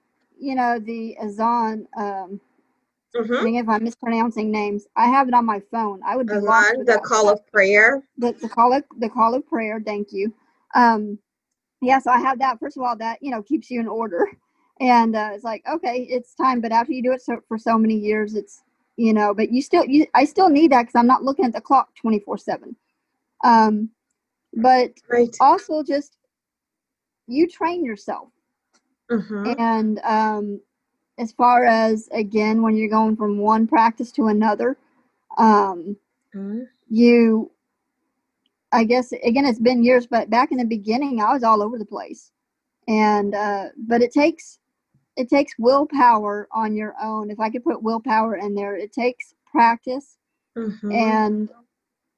Mm-hmm. And again, if I'm mispronouncing names, I have it on my phone. I would be lost Azan, the without call that. of prayer. The call of prayer. Thank you. Um, yeah, so I have that. First of all, that keeps you in order, and it's like, okay, it's time. But after you do it for so many years, it's but I still need that because I'm not looking at the clock 24/7. Um, but Right. also just you train yourself, Mm-hmm. and as far as, again, when you're going from one practice to another, um, Mm-hmm. you I guess, again, it's been years, but back in the beginning, I was all over the place, and but it takes willpower on your own. If I could put willpower in there, it takes practice, Mm-hmm. and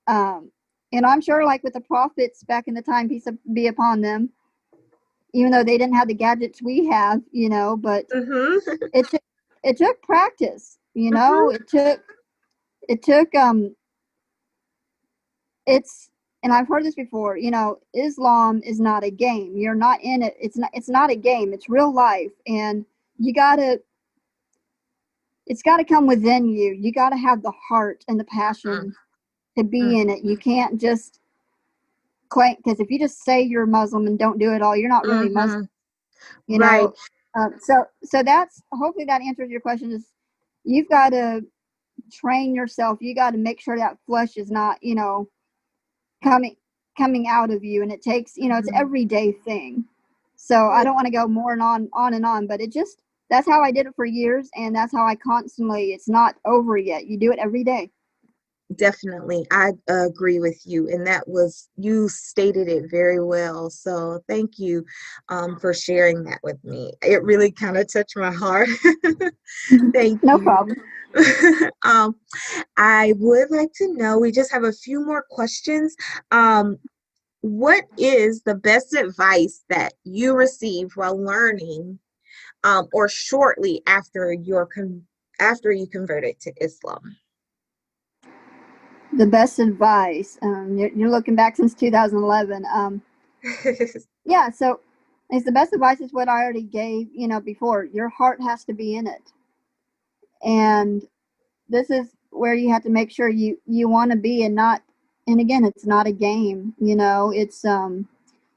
um, I'm sure, like with the prophets back in the time, peace be upon them, even though they didn't have the gadgets we have, but Mm-hmm. it took it took practice. Mm-hmm. It took it's and I've heard this before. Islam is not a game. You're not in it. It's not a game. It's real life, and you gotta it's got to come within you. You got to have the heart and the passion to be in it. You can't just claim, because if you just say you're Muslim and don't do it all, you're not really Muslim. Mm-hmm. You Right. know. So that's, hopefully that answers your question. Is you've got to train yourself. You got to make sure that flesh is not coming coming out of you, and it takes it's an Mm-hmm. everyday thing. So I Right. don't want to go more and on, but it just that's how I did it for years, and that's how I constantly. It's not over yet. You do it every day. Definitely. I agree with you. And you stated it very well. So thank you for sharing that with me. It really kind of touched my heart. Thank No you. problem. um, I would like to know, we just have a few more questions. What is the best advice that you received while learning, or shortly after your after you converted to Islam? The best advice. You're looking back since 2011. Yeah, so it's the best advice is what I already gave, before. Your heart has to be in it. And this is where you have to make sure you want to be, and not, and again, it's not a game, it's so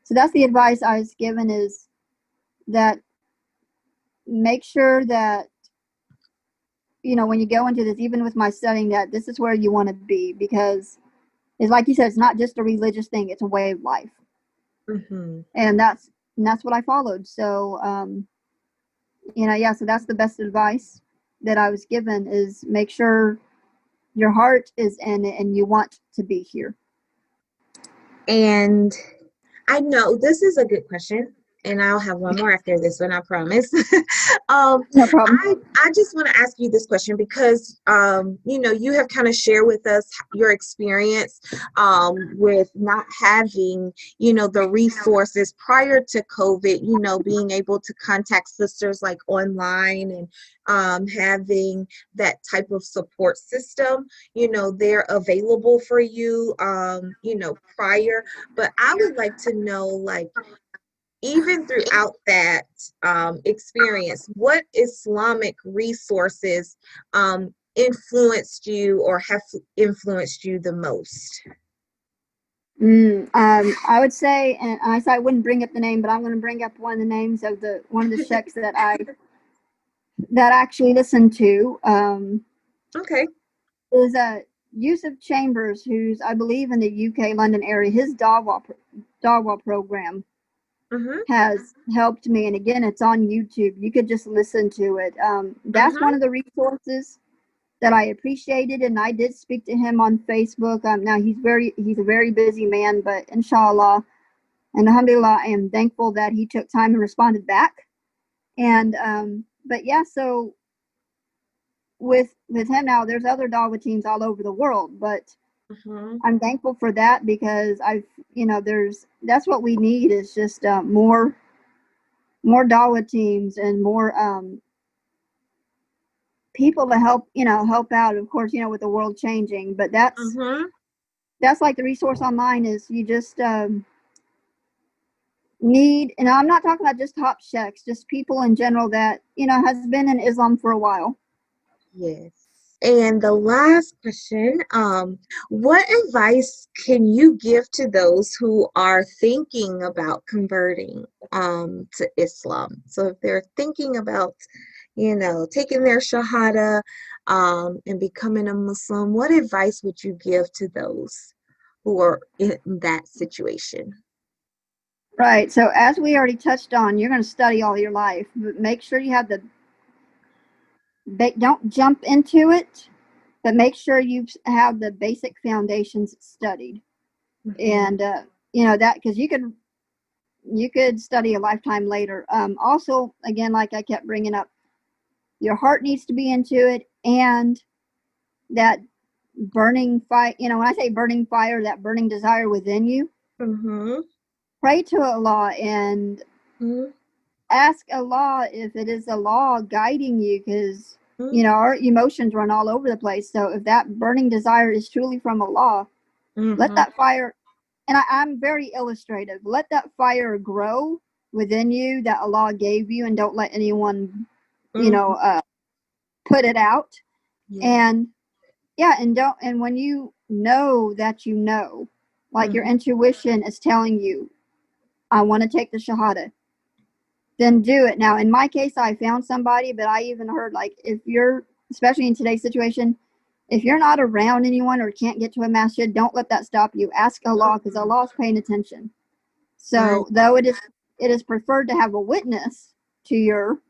that's the advice I was given, is that make sure that, when you go into this, even with my studying, that this is where you want to be, because it's like you said, it's not just a religious thing, it's a way of life. Hmm. And that's what I followed. So yeah, so that's the best advice that I was given, is make sure your heart is in it and you want to be here. And I know this is a good question, and I'll have one more after this one, I promise. um, No problem. I just want to ask you this question because you have kind of shared with us your experience with not having, the resources prior to COVID, being able to contact sisters like online, and having that type of support system, they're available for you, prior. But I would like to know, like, even throughout that experience, what Islamic resources influenced you or have influenced you the most? I would say, and I said I wouldn't bring up the name, but I'm going to bring up one of the names of the one of the sheikhs that I actually listened to. Okay. Is Yusuf Chambers, who's I believe in the UK London area. His dawah program Mm-hmm. has helped me, and again, it's on YouTube. You could just listen to it. That's one Mm-hmm. of the resources that I appreciated, and I did speak to him on Facebook. Now he's a very busy man, but inshallah and alhamdulillah, I am thankful that he took time and responded back. And but yeah, so with him now, there's other dawah teams all over the world, but Mm-hmm. I'm thankful for that, because that's what we need, is just more dawah teams and more people to help out, of course, with the world changing. But Mm-hmm. that's like the resource online, is you just need, and I'm not talking about just top sheikhs, just people in general that has been in Islam for a while. Yes. And the last question, what advice can you give to those who are thinking about converting to Islam? So if they're thinking about, taking their Shahada and becoming a Muslim, what advice would you give to those who are in that situation? Right, so as we already touched on, you're going to study all your life, but make sure you have don't jump into it, but make sure you have the basic foundations studied. Hmm. And that, because you could study a lifetime later. Also, again, like I kept bringing up, your heart needs to be into it, and that burning fire. When I say burning fire, that burning desire within you. Hmm. Pray to Allah and Hmm. ask Allah if it is Allah guiding you, because our emotions run all over the place. So if that burning desire is truly from Allah, let Hmm. that fire, and I'm very illustrative, let that fire grow within you that Allah gave you, and don't let anyone, you know, Hmm. uh, put it out. Yeah. And yeah, and don't, and when you know that like your Hmm. intuition is telling you, I want to take the Shahada, then do it. Now, in my case, I found somebody, but I even heard, like, if you're, especially in today's situation, if you're not around anyone or can't get to a masjid, don't let that stop you. Ask Allah, because Hmm. Allah is paying attention. I So, though it is preferred to have a witness to your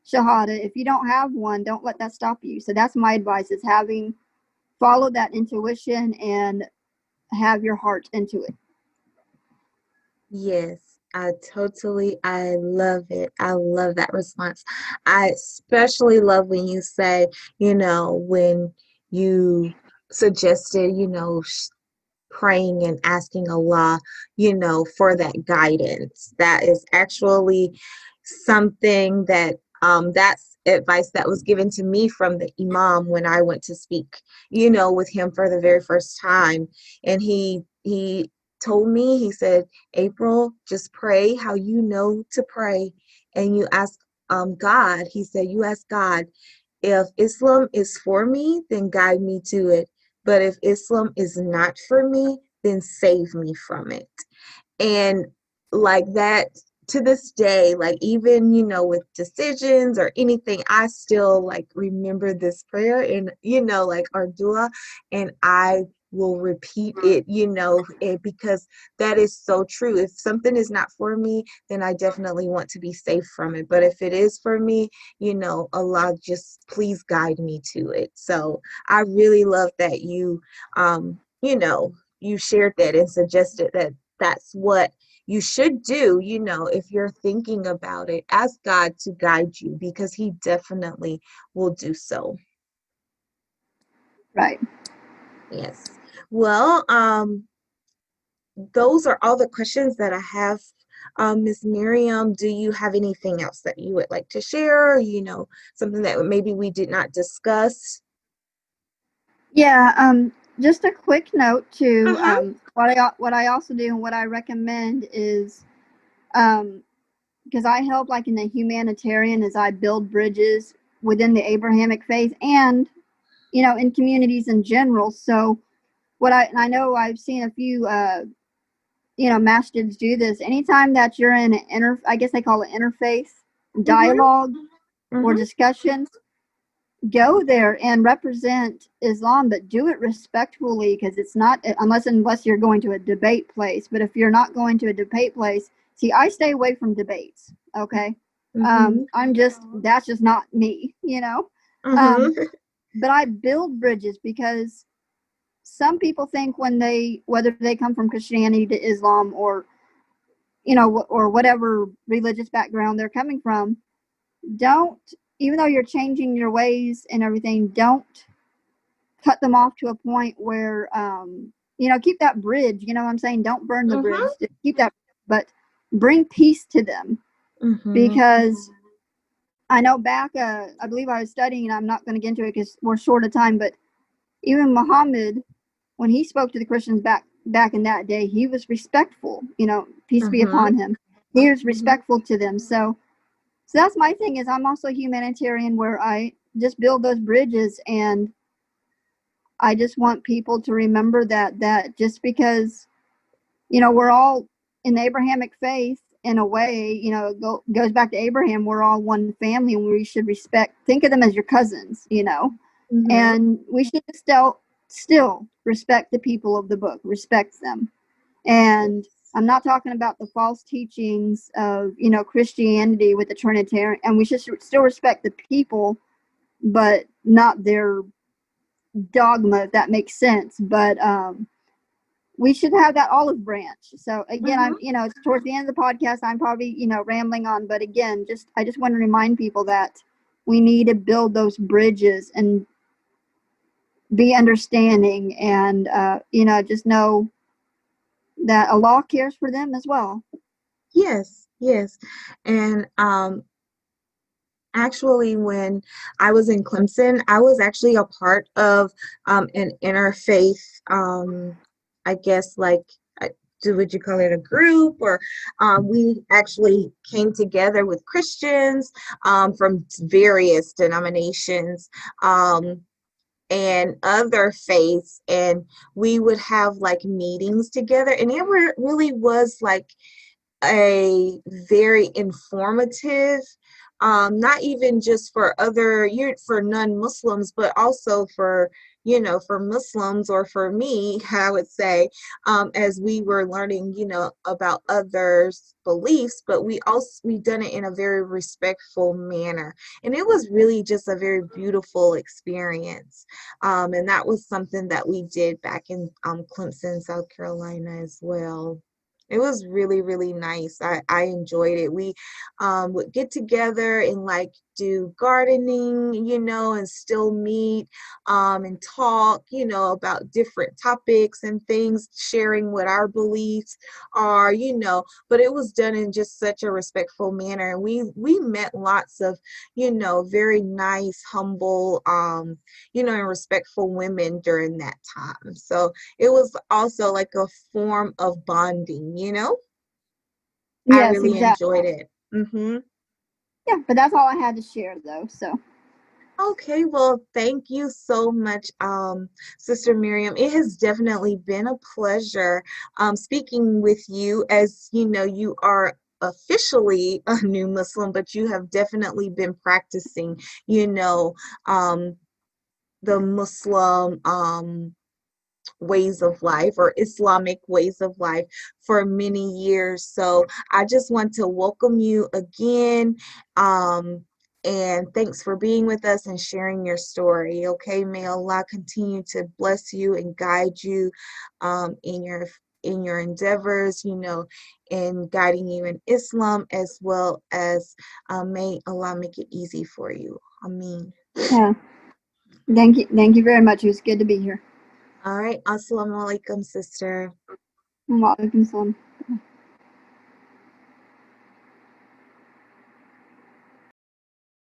shahada, if you don't have one, don't let that stop you. So that's my advice: is follow that intuition and have your heart into it. Yes, I love it. I love that response. I especially love when you say, when you suggested, praying and asking Allah, for that guidance. That is actually something that that's advice that was given to me from the imam when I went to speak, with him for the very first time. And he told me, he said, April, just pray how you know to pray. And you ask God, he said, you ask God, if Islam is for me, then guide me to it. But if Islam is not for me, then save me from it. And like that, to this day, like even with decisions or anything, I still like remember this prayer and like our dua, and I will repeat it, because that is so true. If something is not for me, then I definitely want to be safe from it. But if it is for me, Allah, just please guide me to it. So I really love that you shared that and suggested that that's what you should do, if you're thinking about it. Ask God to guide you, because He definitely will do so. Right. Yes. Well, those are all the questions that I have. Ms. Maryiem, do you have anything else that you would like to share? Something that maybe we did not discuss? Yeah, just a quick note to Uh-huh. what I also do and what I recommend is um, because I help like in the humanitarian as I build bridges within the Abrahamic faith and in communities in general. So I know I've seen a few masjids do this. Anytime that you're in an I guess they call it interfaith Mm-hmm. dialogue or Mm-hmm. discussions, go there and represent Islam, but do it respectfully because it's not unless you're going to a debate place. But if you're not going to a debate place, see, I stay away from debates. Okay, Mm-hmm. I'm just that's just not me. Um, Mm-hmm. but I build bridges because some people think whether they come from Christianity to Islam or or whatever religious background they're coming from, don't even though you're changing your ways and everything, don't cut them off to a point where keep that bridge. You know what I'm saying? Don't burn the bridge. Mm-hmm. Just keep that, but bring peace to them Mm-hmm. because I know back. I believe I was studying, and I'm not going to get into it because we're short of time. But even Muhammad, when he spoke to the Christians back in that day, he was respectful. Peace be Mm-hmm. upon him. He was respectful to them. So that's my thing. Is I'm also a humanitarian where I just build those bridges and I just want people to remember that just because we're all in the Abrahamic faith in a way, goes back to Abraham. We're all one family, and we should think of them as your cousins. Mm-hmm. And we should still respect the people of the book, respect them. And I'm not talking about the false teachings of Christianity with the Trinitarian, and we should still respect the people, but not their dogma, if that makes sense. But we should have that olive branch. So again, Mm-hmm. it's towards the end of the podcast. I'm probably, rambling on, but again, I just want to remind people that we need to build those bridges and be understanding and, just know that Allah cares for them as well. Yes, yes. And actually, when I was in Clemson, I was actually a part of an interfaith, I guess, like, I- would you call it a group? Or we actually came together with Christians from various denominations and other faiths, and we would have like meetings together, and really was like a very informative, not even just for for non-Muslims, but also for for Muslims, or for me, I would say, as we were learning about others' beliefs, but we done it in a very respectful manner, and it was really just a very beautiful experience. And that was something that we did back in Clemson, South Carolina as well. It was really, really nice. I enjoyed it. We would get together and like do gardening, and still meet and talk, about different topics and things, sharing what our beliefs are, but it was done in just such a respectful manner. And we met lots of, very nice, humble, and respectful women during that time. So it was also like a form of bonding. I Yes, really exactly. enjoyed it. Mm-hmm. Yeah, but that's all I had to share though. So Okay, well, thank you so much, Sister Miriam. It has definitely been a pleasure speaking with you. As you know, you are officially a new Muslim, but you have definitely been practicing, um, the Muslim ways of life or Islamic ways of life for many years. So I just want to welcome you again. And thanks for being with us and sharing your story. Okay, may Allah continue to bless you and guide you in your endeavors, in guiding you in Islam, as well as may Allah make it easy for you. Ameen. yeah, thank you very much. It was good to be here. All right. Assalamu alaikum, sister. Wa alaikum salam.